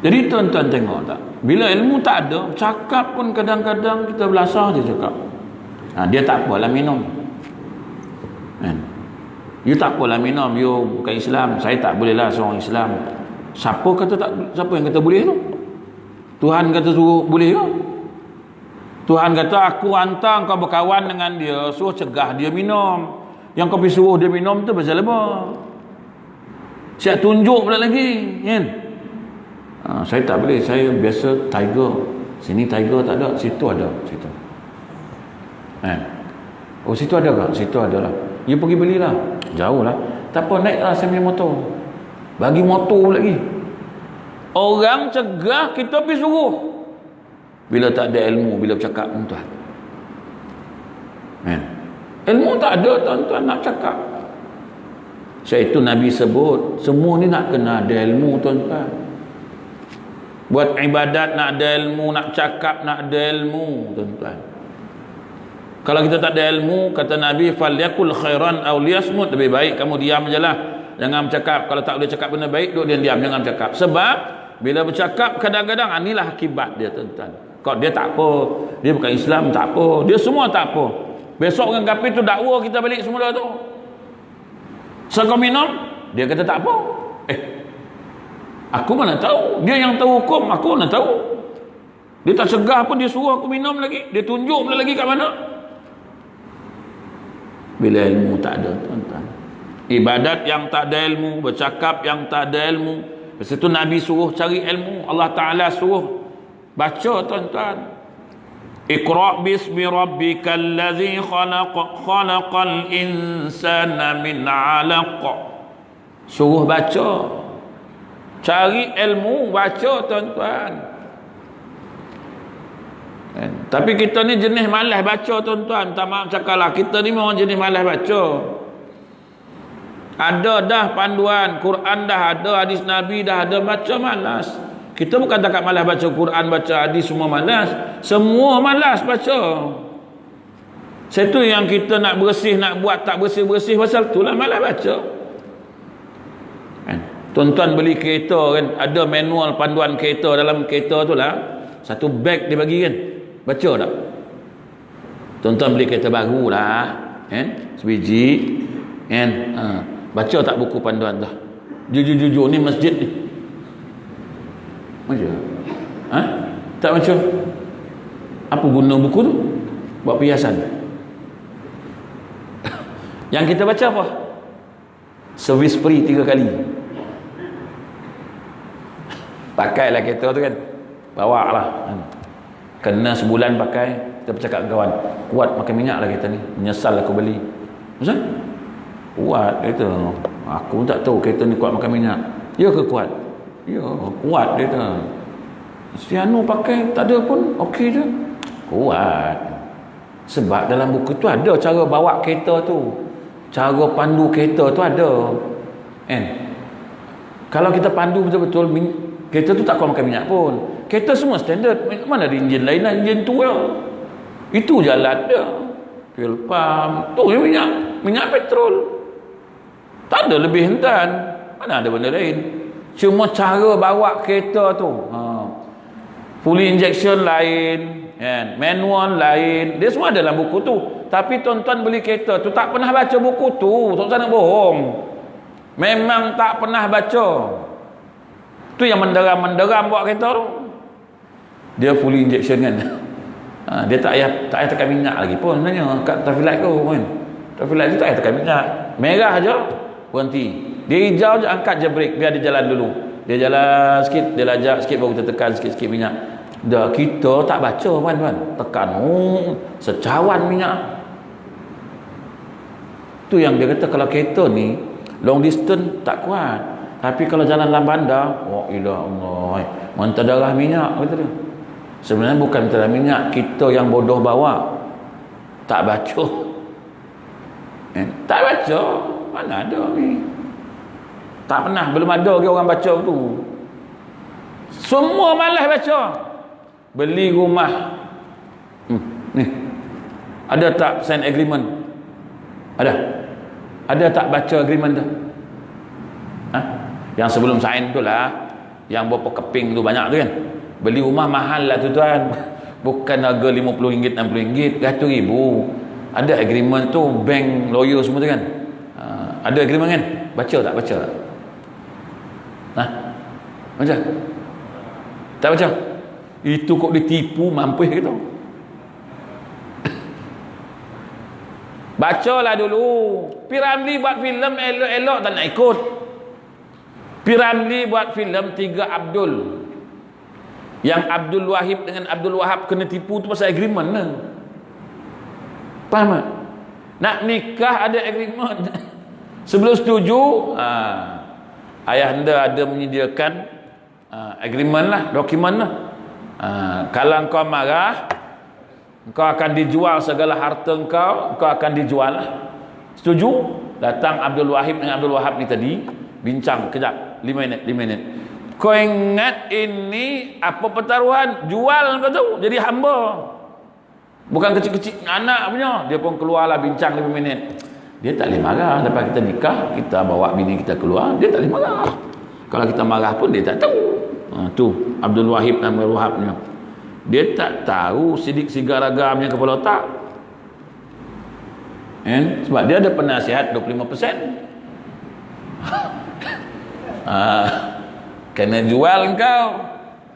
Speaker 2: Jadi tuan-tuan tengok tak, bila ilmu tak ada, cakap pun kadang-kadang kita belasah je cakap. Dia tak apalah minum kan? You tak apalah minum, you bukan Islam, saya tak boleh lah seorang Islam. Siapa kata tak? Siapa yang kata boleh tu? Tuhan kata suruh boleh ke? Tuhan kata aku hantar kau berkawan dengan dia, suruh cegah dia minum. Yang kau pergi suruh dia minum tu pasal apa? Siap tunjuk pula lagi kan? Saya tak boleh, saya biasa tiger. Sini tiger tak ada, situ ada, situ. Oh situ ada ke? Situ ada lah. You pergi belilah. Jauh lah. Tak apa, naiklah saya punya motor. Bagi motor lagi. Orang cegah, kita pergi suruh. Bila tak ada ilmu, bila bercakap tuan. Ilmu tak ada tuan-tuan nak cakap. Sebab itu Nabi sebut, semua ni nak kena ada ilmu tuan-tuan. Buat ibadat nak ada ilmu, nak cakap nak ada ilmu tuan-tuan. Kalau kita tak ada ilmu, kata Nabi, falyakul khairan aw liyasmut, lebih baik kamu diam ajalah, jangan bercakap. Kalau tak boleh cakap benda baik, duduk diam, jangan bercakap. Sebab bila bercakap kadang-kadang inilah akibat dia tuan-tuan. Kalau dia tak apa, dia bukan Islam tak apa, dia semua tak apa. Besok orang kafir tu dakwa kita balik semula tu. Sekau minum, dia kata tak apa. Aku mana tahu, dia yang tahu hukum, aku mana tahu. Dia tak cegah pun, dia suruh aku minum lagi, dia tunjuk pula lagi kat mana. Bila ilmu tak ada tuan-tuan, ibadat yang tak ada ilmu, bercakap yang tak ada ilmu. Lepas itu Nabi suruh cari ilmu, Allah Ta'ala suruh baca tuan-tuan. Iqra bismi rabbikal ladzi khalaq, khalaqal insana min 'alaq. Suruh baca. Cari ilmu, baca tuan-tuan. Tapi kita ni jenis malas baca tuan-tuan. Tak maaf cakap lah, kita ni memang jenis malas baca. Ada dah panduan, Quran dah ada, hadis Nabi dah ada, baca malas. Kita bukan takat malas baca Quran, baca hadis, semua malas. Semua malas baca. Satu yang kita nak bersih, nak buat tak bersih-bersih, pasal itulah malas baca. Tuan-tuan beli kereta kan, ada manual panduan kereta, dalam kereta tu lah satu beg dia bagi kan, baca tak? Tuan-tuan beli kereta baru lah kan, sebiji kan, baca tak buku panduan dah? Jujur-jujur ni masjid ni baca? Tak baca? Apa guna buku tu? Buat perhiasan. Yang kita baca apa? Servis free 3 kali. Pakailah kereta tu kan, bawa lah, kena sebulan pakai. Kita bercakap dengan kawan, kuat makan minyak lah kereta ni, menyesal aku beli. Maksud? Kuat kereta. Aku tak tahu kereta ni kuat makan minyak. Ya ke kuat? Ya, kuat kereta. Si Anu pakai tak ada pun okey je. Kuat. Sebab dalam buku tu ada cara bawa kereta tu, cara pandu kereta tu ada kan. Kalau kita pandu betul-betul, kereta tu tak kuat makan minyak pun. Kereta semua standard. Mana ada enjin lain lah, enjin tu lah. Itu jalan dia. Fuel pump. Tu minyak petrol. Tak ada lebih hentan. Mana ada benda lain. Cuma cara bawa kereta tu. Fully injection lain. Manual lain. Dia semua ada dalam buku tu. Tapi tuan-tuan beli kereta tu tak pernah baca buku tu. Tuan-tuan nak bohong. Memang tak pernah baca. Tu yang menderam buat kereta tu. Dia fully injection kan. Dia tak payah tekan minyak lagi pun sebenarnya kat traffic light tu kan. Traffic light tu tak payah tekan minyak. Merah aja berhenti. Dia hijau je, angkat je brake, biar dia jalan dulu. Dia jalan sikit, dia lajak sikit, baru kita tekan sikit-sikit minyak. Dah, kita tak baca tuan-tuan. Tekan secawan minyak. Tu yang dia kata kalau kereta ni long distance tak kuat. Tapi kalau jalan dalam bandar, oh ilah Allah, muntah darah minyak kata dia. Sebenarnya bukan muntah darah minyak, kita yang bodoh bawa. Tak baca. Tak baca. Mana ada ni? Tak pernah, belum ada lagi orang baca tu. Semua malas baca. Beli rumah. Ni. Ada tak sign agreement? Ada. Ada tak baca agreement tu? Yang sebelum sign tu lah, yang berapa keping tu banyak tu kan. Beli rumah mahal lah tu tuan. Bukan harga RM50, RM60, RM100,000. Ada agreement tu, bank, lawyer semua tu kan. Ada agreement kan? Baca tak? Baca tak? Baca? Tak baca? Itu kok ditipu mampus gitu. Bacalah dulu. Piramli buat filem elok-elok tak nak ikut. Piramli buat filem 3 Abdul. Yang Abdul Wahid dengan Abdul Wahab kena tipu tu pasal agreement lah. Faham tak? Nak nikah ada agreement. Sebelum setuju, ayah anda ada menyediakan agreement lah, dokumen lah. Kalau engkau marah, engkau akan dijual segala harta engkau akan dijual lah. Setuju? Datang Abdul Wahid dengan Abdul Wahab ni tadi, bincang kejap, 5 minit. Kau ingat ini apa pertaruhan? Jual kau tu, jadi hamba. Bukan kecil-kecil anak punya. Dia pun keluarlah bincang 5 minit. Dia tak boleh marah. Lepas kita nikah, kita bawa bini kita keluar, dia tak boleh marah. Kalau kita marah pun dia tak tahu. Tu Abdul Wahid dan Abdul Wahab ni. Dia tak tahu sidik sigar-agamnya kepala otak. Sebab dia ada penasihat 25%. Kena jual kau.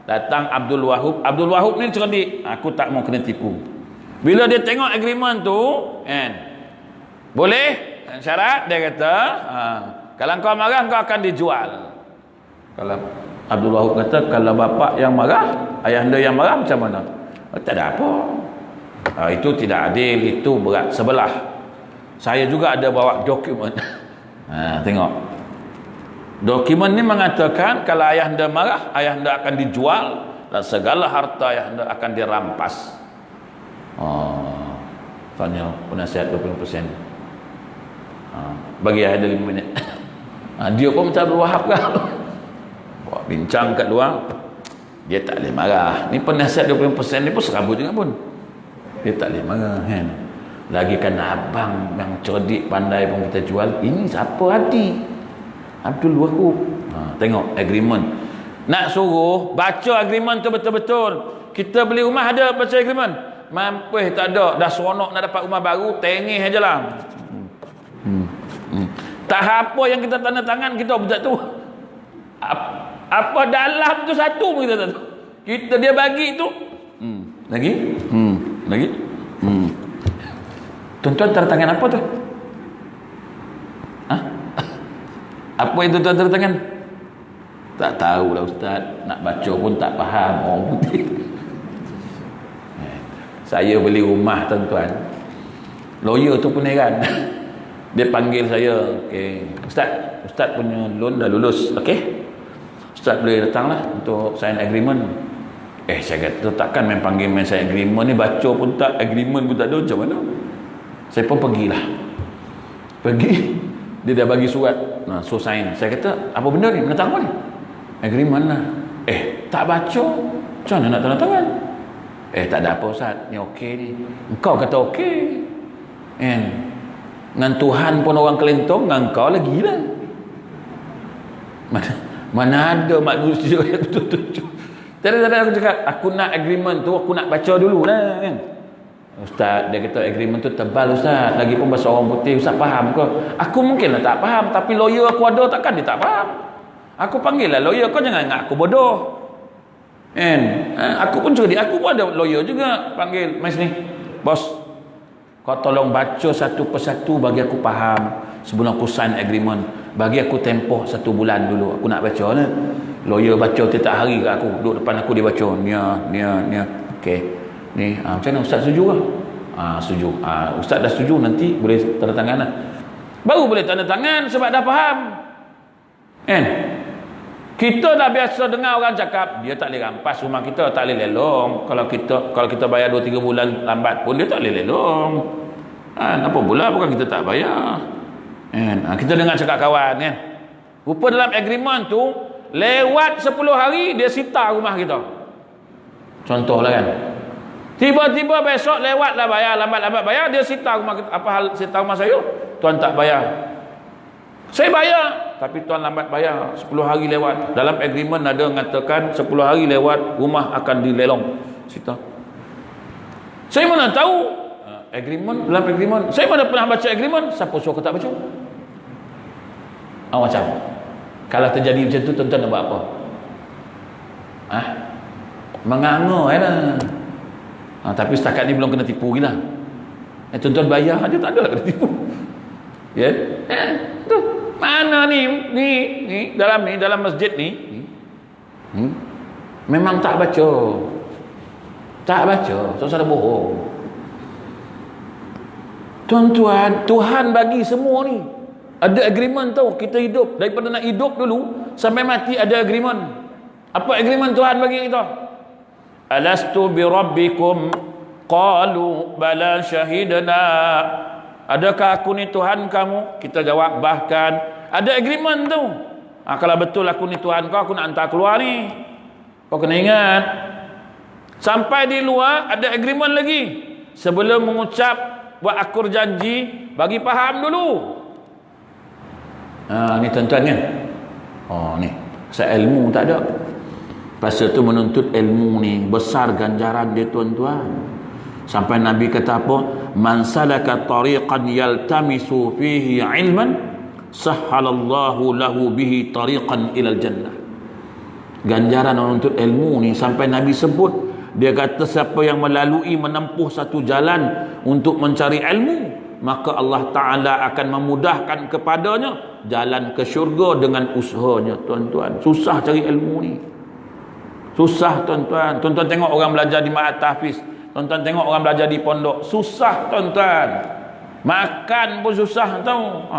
Speaker 2: Datang Abdul Wahab. Abdul Wahab ni cerdik. Aku tak mau kena tipu. Bila dia tengok agreement tu, boleh? Syarat dia kata, kalau kau marah, kau akan dijual. Kalau Abdul Wahab kata, kalau bapak yang marah, ayah anda yang marah, macam mana? Tak ada apa. Itu tidak adil, itu berat sebelah. Saya juga ada bawa dokumen. Tengok. Dokumen ni mengatakan kalau ayah anda marah, ayah anda akan dijual dan segala harta ayah anda akan dirampas. Tanya penasihat 20%. Bagi ayah ada 5 minit. Dia pun macam berwahab kan. Bincang kat luar, dia tak boleh marah. Ni penasihat 20% ni pun serabut juga pun. Dia tak boleh marah kan. Lagi kan abang yang cerdik pandai pun kita jual. Ini siapa hati? Abdul Wahab. Tengok agreement. Nak suruh baca agreement tu betul-betul. Kita beli rumah ada baca agreement? Mampus tak ada. Dah seronok nak dapat rumah baru, tengih aja lah. Tak apa yang kita tanda tangan kita pun tak tahu. Apa dalam tu satu pun kita tak tahu. Kita dia bagi tu. Lagi? Lagi? Tuan-tuan tanda tangan apa tu? Apa itu tuan tanda tangan? Tak tahulah ustaz. Nak baca pun tak faham orang putih. Saya beli rumah tuan-tuan. Lawyer tu pun heran. Dia panggil saya, okey, Ustaz punya loan dah lulus, okey? Ustaz boleh datanglah untuk sign agreement. Saya kata takkan main panggil main sign agreement ni, baca pun tak, agreement pun tak ada, macam mana? Saya pun pergilah. Pergi, dia dah bagi surat. So sign. Saya kata, apa benda ni? Menandatangani ni? Agreement lah. Tak baca. Macam mana nak tanda tangan? Tak ada apa Ustaz, ni okey ni. Engkau kata okey. Dengan Tuhan pun orang kelentong, dengan kau lagi lah. Mana ada manusia yang betul-betul. Tadi aku cakap, aku nak agreement tu, aku nak baca dulu lah kan. Ustaz, dia kata agreement tu tebal Ustaz. Lagipun bahasa orang putih, Ustaz faham ke? Aku mungkin lah tak faham, tapi lawyer aku ada, takkan dia tak faham. Aku panggil lah lawyer, kau jangan ingat aku bodoh. Aku pun cerdik, aku pun ada lawyer juga. Panggil, mas ni, bos, kau tolong baca satu persatu bagi aku faham sebelum aku sign agreement. Bagi aku tempoh 1 bulan dulu. Aku nak baca lah. Lawyer baca tiap hari kat aku. Duduk depan aku dia baca. Ni. Okey. Ni, macam mana Ustaz setuju ke? Setuju. Ustaz dah setuju, nanti boleh tanda tangan lah. Baru boleh tanda tangan sebab dah faham. Kita dah biasa dengar orang cakap, dia tak boleh rampas rumah kita, tak boleh lelong. Kalau kita bayar 2-3 bulan lambat pun dia tak boleh lelong. Apa pula bukan kita tak bayar. Kita dengar cakap kawan kan. Rupa dalam agreement tu, lewat 10 hari dia sita rumah kita. Contohlah kan. Tiba-tiba besok lewatlah bayar, lambat-lambat bayar, dia sita rumah kita. Apa hal sita rumah saya? Tuan tak bayar. Saya bayar, tapi tuan lambat bayar. 10 hari lewat. Dalam agreement ada mengatakan 10 hari lewat rumah akan dilelong. Sita. Saya mana tahu agreement, dalam agreement. Saya mana pernah baca agreement. Siapa suruh kau tak baca? Macam kalau terjadi macam tu, tuan-tuan nak buat apa? Menganga lah. Tapi setakat ni belum kena tipu lagi lah. Tuan-tuan bayar aja tak ada lah kena tipu. Ya? Tu mana ni dalam masjid ni memang tak baca. Saudara bohong. Tuan-tuan, Tuhan bagi semua ni. Ada agreement tau. Kita hidup, daripada nak hidup dulu sampai mati ada agreement. Apa agreement Tuhan bagi kita? Alastu bi rabbikum qalu bala syahidna. Adakah aku ni Tuhan kamu? Kita jawab bahkan. Ada agreement tu. Kalau betul aku ni Tuhan kau, aku nak hantar keluar ni. Kau kena ingat. Sampai di luar ada agreement lagi. Sebelum mengucap buat akur janji, bagi faham dulu. Ni tuan-tuan kan. Ni. Pasal ilmu tak ada. Pasal tu menuntut ilmu ni besar ganjaran dia tuan-tuan. Sampai Nabi kata apa? Man salaka tariqan yaltamisu fihi ilman sahhalallahu lahu bihi tariqan ilal jannah. Ganjaran menuntut ilmu ni sampai Nabi sebut, dia kata siapa yang menempuh satu jalan untuk mencari ilmu, maka Allah Ta'ala akan memudahkan kepadanya jalan ke syurga dengan usahanya. Tuan-tuan, susah cari ilmu ni. Susah tuan-tuan. Tuan-tuan tengok orang belajar di Ma'at Tahfiz, Tuan-tuan tengok orang belajar di pondok, susah tuan-tuan. Makan pun susah tahu.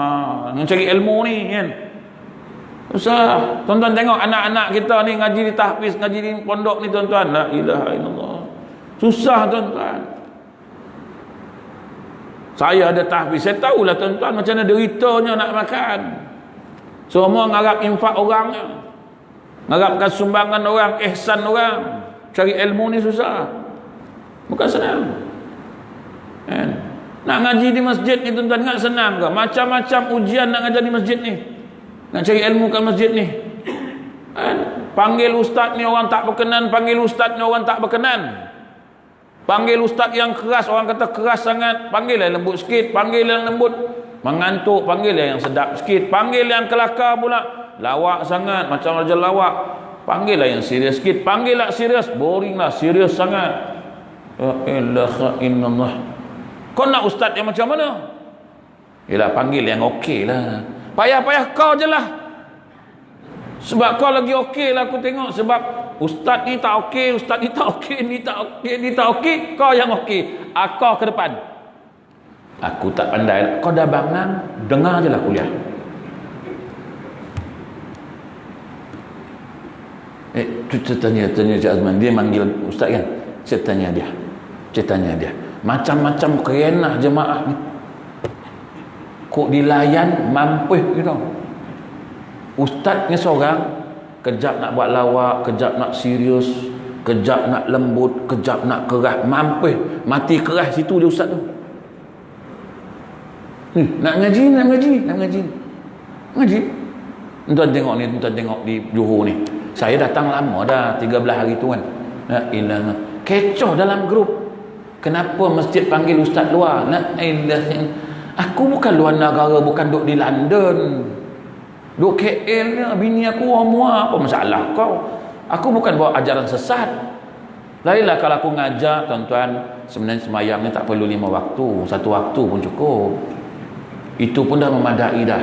Speaker 2: Mencari ilmu ni kan. Susah. Tuan-tuan tengok anak-anak kita ni ngaji di tahfiz, ngaji di pondok ni tuan-tuan. La ilaha illallah. Susah tuan-tuan. Saya ada tahfiz, saya tahulah tuan-tuan macam mana deritanya nak makan. Semua ngarap infak orang, ngarapkan sumbangan orang, ihsan orang. Cari ilmu ni susah, bukan senang kan? Nak ngaji di masjid ni tuan-tuan, nak senang ke? Macam-macam ujian nak ngajar di masjid ni, nak cari ilmu kat masjid ni kan? Panggil ustaz ni orang tak berkenan, panggil ustaz ni orang tak berkenan. Panggil ustaz yang keras, orang kata keras sangat, panggil yang lembut sikit. Panggil yang lembut mengantuk, panggil yang sedap sikit. Panggil yang kelakar pula, lawak sangat macam raja lawak. Panggil yang serius sikit. Panggil lah serius, boring lah, serius sangat. La ilaha illallah. Kau nak ustaz yang macam mana? Yelah, panggil yang okey lah. Payah-payah kau je lah. Sebab kau lagi okey lah aku tengok. Sebab ustaz ni tak okey, ustaz ni tak okey, ni tak okey, ni tak okey. Kau yang okey. Kau ke depan. Aku tak pandai. Kau dah bangang, dengar je lah kuliah. Saya tanya Cik Azman, dia manggil ustaz kan. Saya tanya dia. Macam-macam kerenah jemaah ni. Kok dilayan mampus gitu. Ustaznya seorang, kejap nak buat lawak, kejap nak serius, kejap nak lembut, kejap nak keras, mampus. Mati keras situ dia ustaz tu. Nak ngaji. Tuan tengok di Johor ni. Saya datang lama dah, 13 hari tu kan. La ilaha. Kecoh dalam grup. Kenapa masjid panggil ustaz luar? La ilaha. Aku bukan luar negara, bukan duduk di London. Duduk KL ni, bini aku orang Muar. Apa masalah kau? Aku bukan bawa ajaran sesat. Lainlah kalau aku ngajar, tuan-tuan, sebenarnya semayang ni tak perlu 5 waktu. 1 waktu pun cukup. Itu pun dah memadai dah.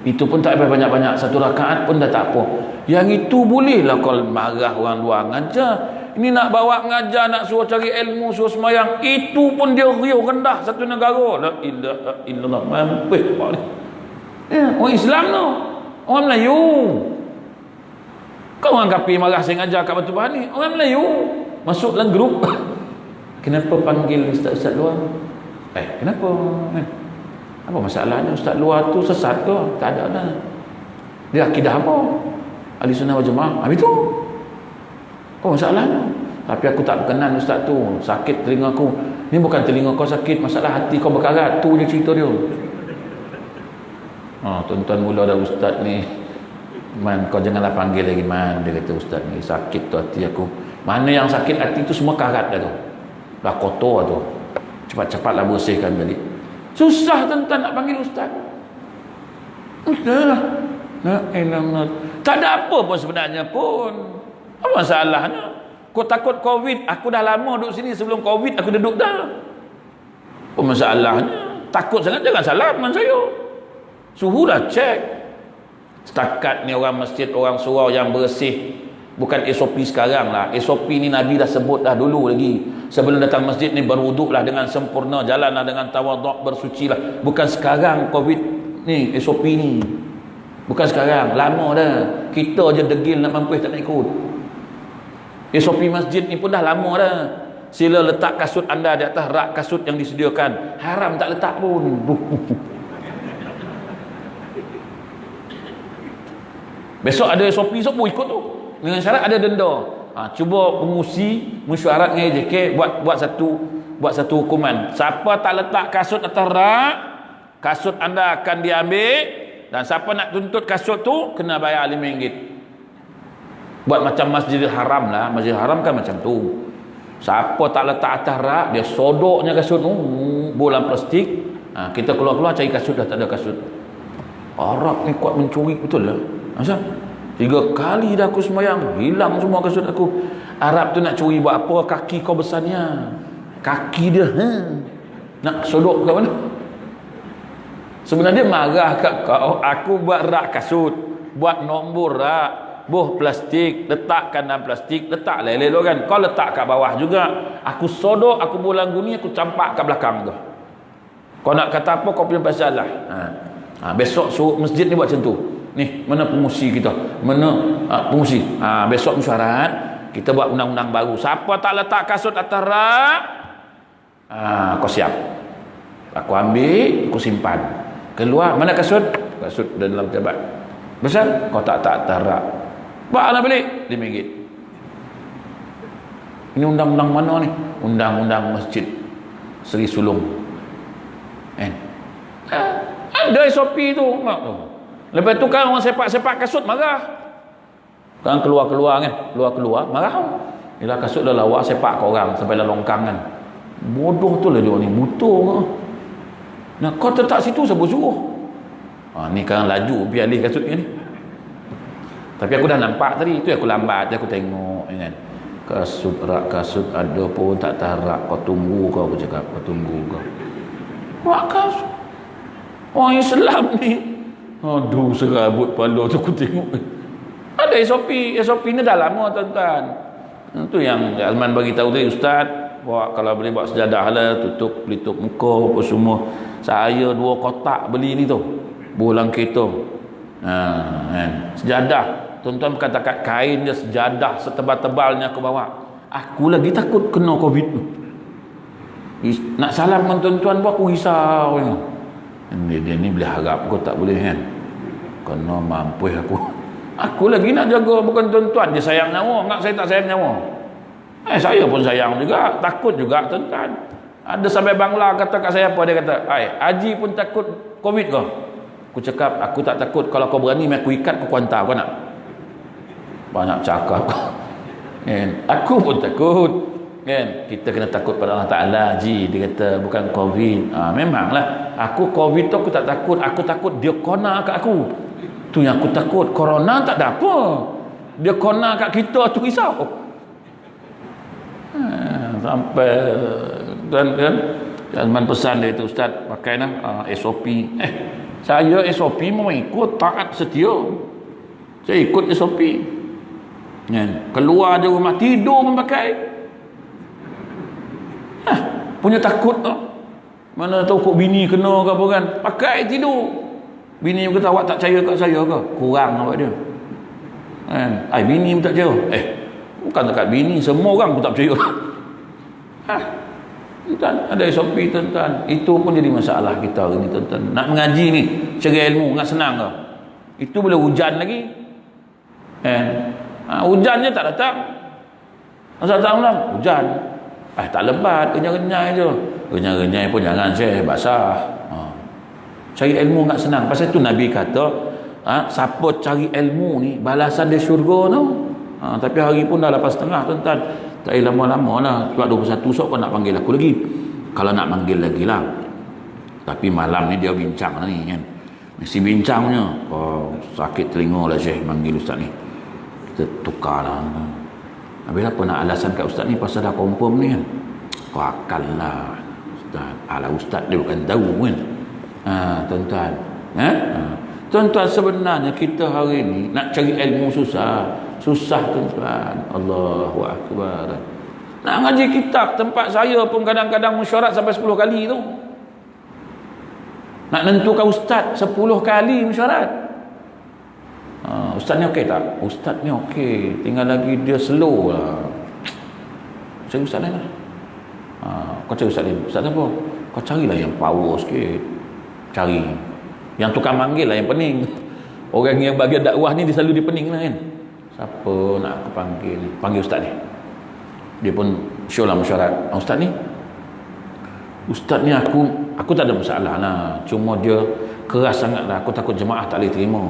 Speaker 2: Itu pun tak payah banyak-banyak, 1 rakaat pun dah tak apa. Yang itu bolehlah kalau marah orang luar ngajar. Ini nak bawa ngajar, nak suruh cari ilmu, suruh semayang, itu pun dia riuh rendah satu negara. La ilaha illallah. Mampus orang Islam tu, orang Melayu. Kau orang kafir marah saya ngajar kat Batu Pahat ni, orang Melayu masuk dalam grup. Kenapa panggil ustaz-ustaz luar? Kenapa? Apa masalahnya? Ustaz luar tu sesat ke? Tak ada dah. Dia akidah apa? Ahli Sunnah wal Jamaah. Habis tu apa masalahnya? Tapi aku tak berkenan ustaz tu, sakit telinga aku. Ni bukan telinga kau sakit, masalah hati kau berkarat. Tu je cerita dia. Tuan-tuan mula dah ustaz ni, Man, kau janganlah panggil lagi Man. Dia kata ustaz ni sakit tu hati aku. Mana yang sakit hati tu semua karat dah tu, dah kotor tu. Cepat-cepatlah bersihkan balik. Susah tuan-tuan nak panggil ustaz. Ustaz tak ada apa pun sebenarnya pun. Apa masalahnya? Kau takut Covid? Aku dah lama duduk sini. Sebelum Covid aku duduk dah. Apa masalahnya? Takut sangat, jangan salah teman saya. Suhu dah cek. Setakat ni orang masjid, orang surau yang bersih. Bukan SOP sekarang lah. SOP ni Nabi dah sebut dah dulu lagi. Sebelum datang masjid ni berwuduk lah dengan sempurna. Jalanlah dengan tawaduk, bersuci lah. Bukan sekarang Covid ni, SOP ni. Bukan sekarang, lama dah. Kita je degil nak mampus tak nak ikut. SOP masjid ni pun dah lama dah. Sila letak kasut anda di atas rak kasut yang disediakan. Haram tak letak pun. Besok ada SOP, semua ikut tu. Dengan syarat ada denda. Cuba pengusi mesyuarat dengan AJK buat satu hukuman. Siapa tak letak kasut atas rak, kasut anda akan diambil. Dan siapa nak tuntut kasut tu kena bayar RM5. Buat macam Masjidil Haram lah. Masjidil Haram kan macam tu. Siapa tak letak atas rak, dia sodoknya kasut tu, bola plastik. Kita keluar-keluar cari kasut, dah tak ada kasut. Arab ni kuat mencuri betul lah. Asal 3 kali dah aku sembahyang, hilang semua kasut aku. Arab tu nak curi buat apa? Kaki kau besarnya. Kaki dia nak sodok ke mana? Sebenarnya dia marah kat kau. Aku buat rak kasut, buat nombor rak, Buh plastik, letakkan dalam plastik, letak leleh kan. Kau letak kat bawah juga. Aku sodok, aku bolang guni, aku campak kat belakang tu. Kau nak kata apa, kau punya pasal lah. Besok suruh masjid ni buat macam tu. Ni, mana pengusi kita? Mana pengusi? Besok mesyuarat, kita buat undang-undang baru. Siapa tak letak kasut atas rak, kau siap. Aku ambil, aku simpan. Keluar, mana kasut? Kasut dalam jabat. Besar, kau tak atas rak. Pak nak balik RM5. Ini undang-undang mana ni? Undang-undang Masjid Seri Sulung. Ada SOP tu. Lepas tu kan orang sepak-sepak kasut marah. Kan keluar-keluar kan, keluar-keluar marah. Ialah kasut dah lawa sepak ke orang sampai dah longkang kan. Bodoh tu lah dia ni, butuh. Nah, kau tetap situ siapa suruh? Ni kan laju pergi alih kasutnya ni. Tapi aku dah nampak tadi, itu aku lambat, aku tengok kan. Kasut ada pun tak tarak, kau tunggu kau, aku cakap, kau tunggu kau. Wah, kasut. Orang Islam ni. Aduh, serabut pala tu aku tengok. Ada SOP ni dah lama tuan-tuan. Itu yang Azman bagi tahu tadi, Ustaz, kalau boleh buat sejadah lah, tutup pelitup muka apa semua. Saya 2 kotak beli ni tu. Bolang kereta. Kan. Sejadah. Tuan-tuan katakan kain dia sejadah setebal-tebalnya aku bawa. Aku lagi takut kena COVID tu. Nak salam dengan tuan-tuan pun aku risau. Dia ni boleh harap kau tak boleh kan. Kena mampu aku. Aku lagi nak jaga, bukan tuan-tuan. Dia sayang nyawa. Enggak, saya tak sayang nyawa. Saya pun sayang juga. Takut juga tuan-tuan. Ada sampai Bangla kata kat saya apa. Dia kata, Haji pun takut COVID kau. Aku cakap, aku tak takut. Kalau kau berani, aku ikat, aku hantar. Kau nak? Banyak cakap. Aku pun takut. Kita kena takut pada Allah Ta'ala. Haji, dia kata, bukan COVID. Memanglah. Aku COVID tu aku tak takut. Aku takut dia kona kat aku. Tu yang aku takut. Corona tak ada apa. Dia kona kat kita tu risau. Sampai kan Azman pesan dia tu, Ustaz, pakailah SOP. Saya SOP mau ikut, taat setia. Saya ikut SOP. Keluar je rumah, tidur memakai. Punya takut tu. Mana tahu kok bini kena ke apa kan. Pakai tidur. Bini kata, awak tak percaya kat saya ke? Kurang awak dia. Bini pun tak percaya. Bukan dekat bini, semua orang pun tak percaya. Tuan, ada SOP tuan-tuan. Itu pun jadi masalah kita hari ni tuan-tuan. Nak mengaji ni, cari ilmu, nak senang ke? Itu boleh hujan lagi. Hujannya tak datang. Masa datang lah, hujan. Tak lebat, renyai-renyai je. Renyai-renyai pun jangan saya basah. Cari ilmu nak senang. Pasal tu Nabi kata, siapa cari ilmu ni, balasan dia syurga tau. Tapi hari pun dah 8.30 tuan-tuan. Tak payah lama-lama lah. Sebab 21 esok kau nak panggil aku lagi. Kalau nak panggil lagi lah. Tapi malam ni dia bincang lah ni kan. Mesti bincangnya. Sakit telinga lah Syekh panggil Ustaz ni. Kita tukar lah. Habis apa nak alasan kat Ustaz ni pasal dah confirm ni kan. Kau akal lah Ustaz. Ustaz dia bukan tahu kan. Tuan-tuan. Tuan-tuan, sebenarnya kita hari ni nak cari ilmu susah tuan-tuan. Allahu Akbar. Nak ngaji kitab, tempat saya pun kadang-kadang mesyuarat sampai 10 kali tu. Nak nentukan ustaz 10 kali mesyuarat. Ustaz ni okey tak? Ustaz ni okey, tinggal lagi dia slow lah. Cari ustaz lain lah. Kau cari ustaz lain. Ustaz apa? Kau carilah yang power sikit. Cari yang tukang manggil lah, yang pening. Orang yang bagi dakwah ni dia selalu dipening lah kan. Siapa nak aku panggil? Panggil ustaz ni. Dia pun show lah mesyuarat. Ustaz ni aku tak ada masalah lah. Cuma dia keras sangat lah. Aku takut jemaah tak boleh terima.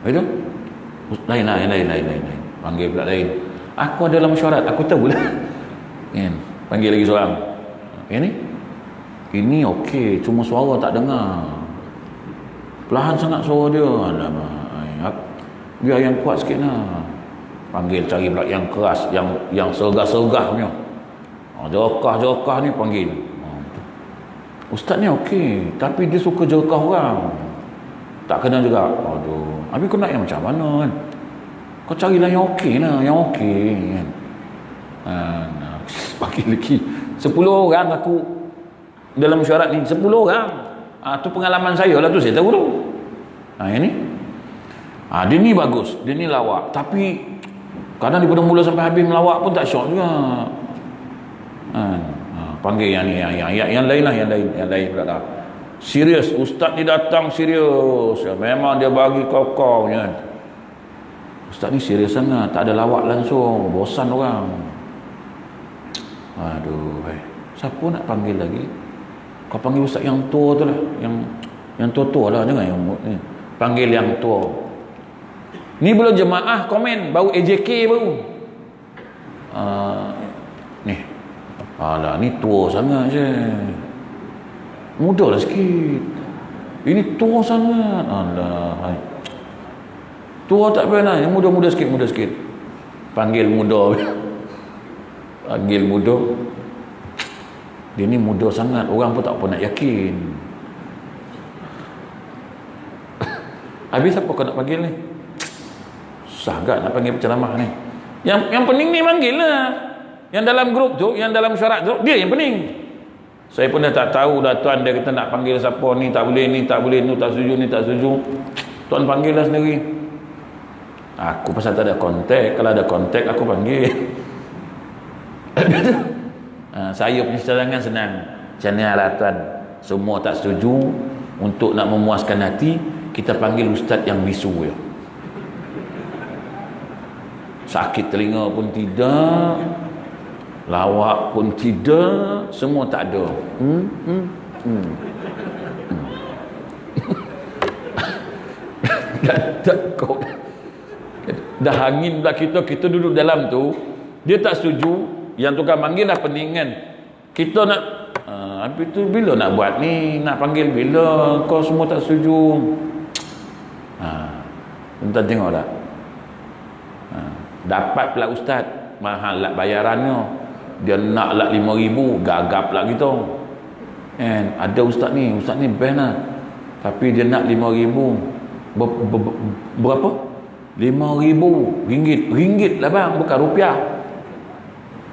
Speaker 2: Itu lain. Panggil pula lain. Aku adalah mesyuarat, aku tahu lah. Panggil lagi seorang. Ini okey, cuma suara tak dengar. Perlahan sangat suara dia. Alamak. Biar yang kuat sikit lah. Panggil, cari pula yang keras, yang sergah-sergah punya. Jerkah ni panggil. Ustaz ni okey, tapi dia suka jerkah orang. Tak kena juga. Aduh. Habis kau nak yang macam mana kan? Kau carilah yang okey lah, yang okey kan. Bagi lagi 10 orang aku dalam mesyuarat ni, 10 orang. Tu pengalaman saya lah tu, saya tahu tu. Yang ni dia ni bagus, dia ni lawak, tapi kadang daripada mula sampai habis melawak pun tak syok juga. Panggil yang ni, yang lain lah, yang lain pula lah. Serius, ustaz ni datang serius. Memang dia bagi kau kan. Ustaz ni serius sangat, tak ada lawak langsung, bosan orang. Aduh, siapa nak panggil lagi? Kau panggil ustaz yang tua tu lah, yang tua-tua lah, jangan yang ni. Panggil yang tua. Ni belum jemaah komen, baru AJK baru. Ni. Alah, ni tua sangat je. Muda lah sikit. Ini tua sangat. Alah. Tua tak pernah, yang muda-muda sikit. Panggil muda. Panggil muda. Dia ni muda sangat, orang pun tak pernah yakin. Habis apa kau nak panggil ni? Susah agak nak panggil penceramah ni. Yang pening ni panggil lah. Yang dalam grup tu, yang dalam syarat tu, dia yang pening. Saya pun dah tak tahu dah, tuan dia kata nak panggil siapa ni, tak boleh ni, tak boleh ni, tak setuju ni, tak setuju. Tuan panggil lah sendiri. Aku pasal tak ada kontak. Kalau ada kontak aku panggil. Saya punya cadangan senang. Macam ni lah tuan, semua tak setuju, untuk nak memuaskan hati, kita panggil ustaz yang bisu ya. Sakit telinga pun tidak, lawak pun tidak, semua tak ada. Dah angin pula kita duduk dalam tu, dia tak setuju, yang tukang panggil dah pening kan. Kita nak habis tu bila nak buat ni, nak panggil bila, kau semua tak setuju. Tuan tengok tak, dapat pula ustaz, mahal lah bayarannya, dia nak lah 5,000, gagap lah kita kan. Ada ustaz ni best lah, tapi dia nak 5,000. Berapa? 5,000 ringgit lah bang, bukan rupiah.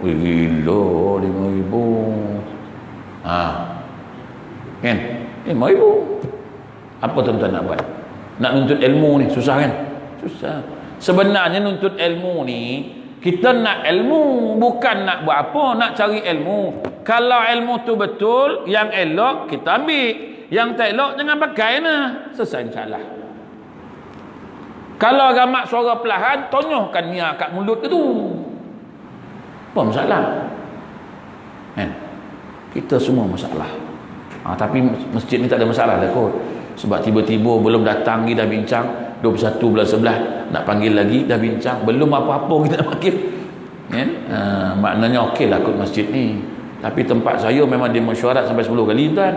Speaker 2: Wih, gila 5,000 kan, 5,000. Apa tuan-tuan nak buat? Nak nuntut ilmu ni susah kan? Susah. Sebenarnya nuntut ilmu ni, kita nak ilmu, bukan nak buat apa, nak cari ilmu. Kalau ilmu tu betul, yang elok kita ambil, yang tak elok jangan pakai lah. Selesai insyaAllah. Kalau ramak suara perlahan, tonyohkan niat kat mulut tu. Apa masalah kan? Kita semua masalah. Tapi masjid ni tak ada masalah lah kot. Sebab tiba-tiba belum datang lagi dah bincang 21 bulan 11 nak panggil lagi, dah bincang belum apa-apa kita nak panggil kan? Maknanya okey lah kot masjid ni. Tapi tempat saya memang dia mesyuarat sampai 10 kali tuan.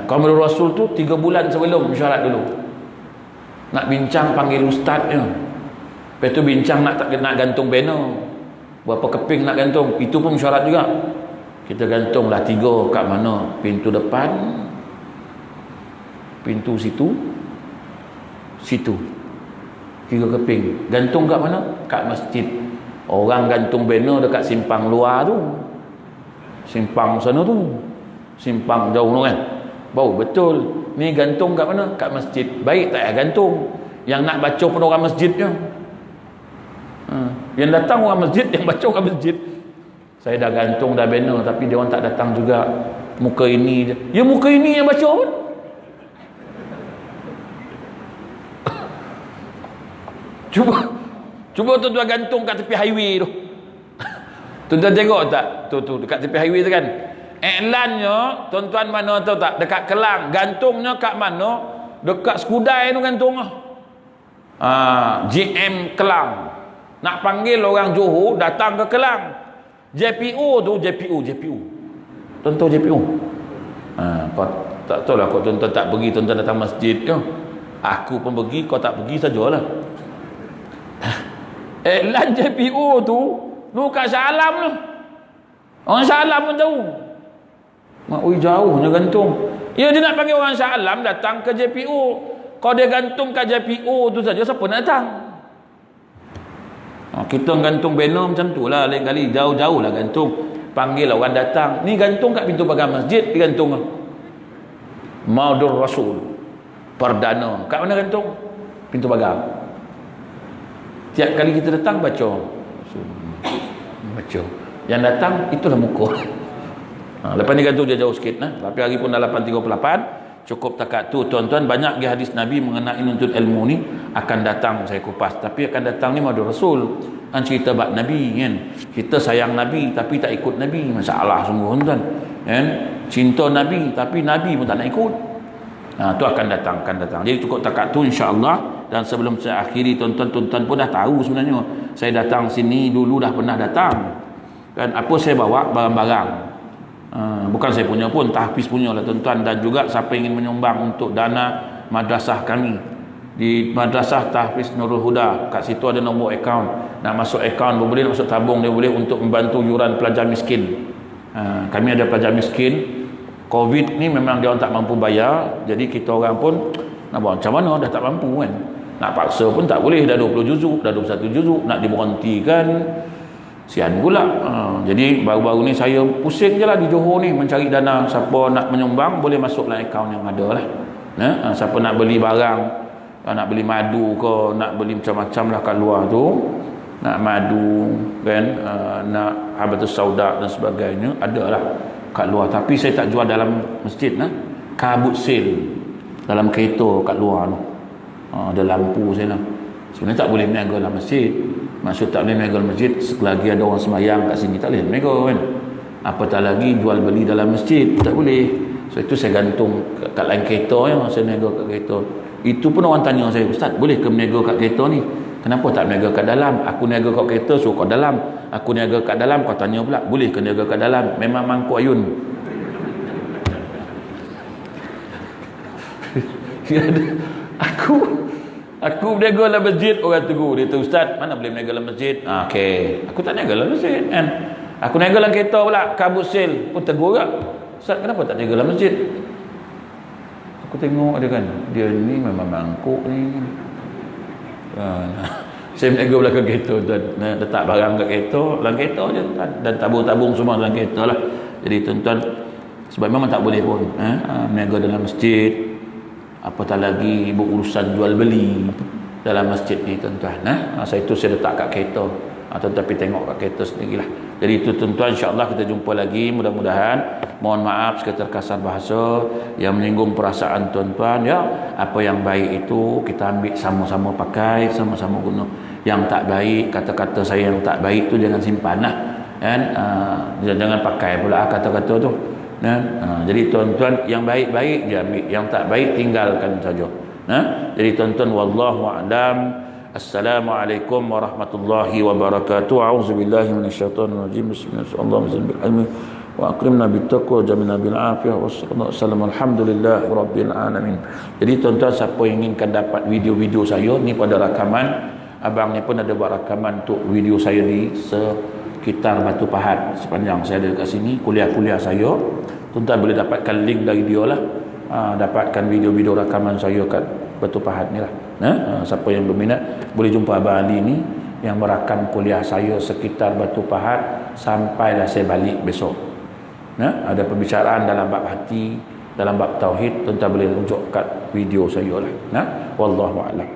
Speaker 2: Kaum Rasul tu 3 bulan sebelum mesyuarat dulu, nak bincang panggil ustaznya. Lepas tu bincang nak gantung banner, berapa keping nak gantung, itu pun mesyuarat juga. Kita gantunglah 3 kat mana, pintu depan, pintu situ 3 keping. Gantung kat mana? Kat masjid. Orang gantung banner dekat simpang luar tu, simpang sana tu, simpang jauh tu kan, bau betul. Ni gantung kat mana? Kat masjid. Baik tak payah gantung, yang nak baca pun orang masjidnya. Yang datang orang masjid, yang baca orang masjid. Saya dah gantung dah banner, tapi dia orang tak datang juga. Muka ini je. Ya muka ini yang baca pun. Cuba tuan-tuan gantung kat tepi highway tu. Tuan-tuan tengok tak? Tu dekat tepi highway tu kan. Iklannya tuan-tuan mana tahu tak? Dekat Kelang. Gantungnya kat mana? Dekat Skudai tu gantung. GM Kelang. Nak panggil orang Johor datang ke Kelang. JPU tu, JPU. Tuan-tuan JPU. Kau tak tahu lah, kau tuan-tuan tak pergi, tuan-tuan datang masjid je. Aku pun pergi, kau tak pergi sajalah. Iklan JPU tu kat Shah Alam tu. Orang Shah Alam pun tahu. Mak ui jauhnya gantung. Ya, dia nak panggil orang Shah Alam datang ke JPU. Kalau dia gantung kat JPU tu saja, siapa nak datang? Kita gantung banner macam tu lah, lain kali jauh-jauh lah gantung, panggil orang datang, ni gantung kat pintu pagar masjid, digantung Maudur Rasul perdana, kat mana gantung? Pintu pagar. Tiap kali kita datang baca, yang datang itulah muka. Lepas ni gantung dia jauh sikit tapi hari pun dah 8.38, cukup takat tu tuan-tuan. Banyak lagi hadis Nabi mengenai nuntut ilmu ni, akan datang saya kupas, tapi akan datang ni Maudur Rasul, cerita bab Nabi kan. Kita sayang Nabi tapi tak ikut Nabi, masalah sungguh tuan kan. Cinta Nabi tapi Nabi pun tak nak ikut, tu akan datang. Jadi cukup takat tu insya-Allah. Dan sebelum saya akhiri, tuan-tuan pun dah tahu sebenarnya saya datang sini dulu, dah pernah datang kan. Apa saya bawa barang-barang, bukan saya punya pun, tahfiz punya lah tuan-tuan. Dan juga siapa ingin menyumbang untuk dana madrasah kami, di Madrasah Tahfiz Nurul Huda, kat situ ada nombor akaun. Nak masuk akaun pun boleh, nak masuk tabung dia boleh, untuk membantu yuran pelajar miskin. Kami ada pelajar miskin, Covid ni memang dia orang tak mampu bayar, jadi kita orang pun nak buat macam mana, dah tak mampu kan. Nak paksa pun tak boleh, dah 20 juzuk, dah 21 juzuk, nak diberhentikan sian pula. Jadi baru-baru ni saya pusing je lah di Johor ni, mencari dana. Siapa nak menyumbang boleh masuk dalam akaun yang ada lah. Siapa nak beli barang, nak beli madu ke, nak beli macam-macam lah kat luar tu, nak madu kan, nak habatus sauda dan sebagainya, ada lah kat luar. Tapi saya tak jual dalam masjid kabut sale dalam kereta kat luar tu. Ada lampu saya lah. Sebenarnya tak boleh meniaga dalam masjid. Maksud tak boleh meniaga dalam masjid, selagi ada orang sembahyang kat sini tak boleh meniaga kan. Apatah lagi jual beli dalam masjid, tak boleh. So itu saya gantung kat lain kereta yang saya meniaga kat kereta. Itu pun orang tanya saya, Ustaz boleh ke meniaga kat kereta ni? Kenapa tak meniaga kat dalam? Aku niaga kat kereta suruh kat dalam, aku niaga kat dalam kau tanya pula boleh ke niaga kat dalam? Memang mangkuk ayun. Aku berniaga dalam masjid, orang tegur dia tu, Ustaz mana boleh berniaga dalam masjid? Okey, aku tak niaga dalam masjid kan. Aku niaga dalam kereta pula, kabut sale pun tegur tak, Ustaz kenapa tak niaga dalam masjid? Aku tengok dia kan, dia ni memang mangkuk ni. Saya berniaga belakang kereta dan letak barang kat kereta, dalam kereta je dan tabung-tabung semua dalam kereta lah. Jadi tuan-tuan, sebab memang tak boleh pun berniaga dalam masjid, apatah lagi berurusan jual beli dalam masjid ni tuan-tuan. Saya letak kat kereta, tetapi tengok kat kereta sendirilah. Jadi itu tuan-tuan, insya-Allah kita jumpa lagi. Mudah-mudahan, mohon maaf sekadar kasar bahasa yang menyinggung perasaan tuan-tuan ya. Apa yang baik itu kita ambil sama-sama pakai, sama-sama guna. Yang tak baik, kata-kata saya yang tak baik tu jangan simpan lah kan. Jangan pakai pula kata-kata tu. Jadi tuan-tuan, yang baik-baik dia ambil, yang tak baik tinggalkan saja. Jadi tuan-tuan, wallahu a'lam. Assalamualaikum warahmatullahi wabarakatuh. A'udzubillahi minasyaitonir rajim. Bismillahirrahmanirrahim. Wa aqrimna bittaqwa jamina bil afiyah wassalamu alhamdulillahi rabbil alamin. Jadi tuan-tuan, siapa yang inginkan dapat video-video saya ni pada rakaman, abang ni pun ada buat rakaman untuk video saya di sekitar Batu Pahat. Sepanjang saya ada kat sini, kuliah-kuliah saya, tuan-tuan boleh dapatkan link dari dia lah. Dapatkan video-video rakaman saya kat Batu Pahat ni lah. Siapa yang berminat boleh jumpa Abang Ali ni yang merakam kuliah saya sekitar Batu Pahat sampailah saya balik besok. Ada pembicaraan dalam bab hati, dalam bab tauhid, tuan-tuan boleh rujuk kat video saya lah. Wallahu a'lam.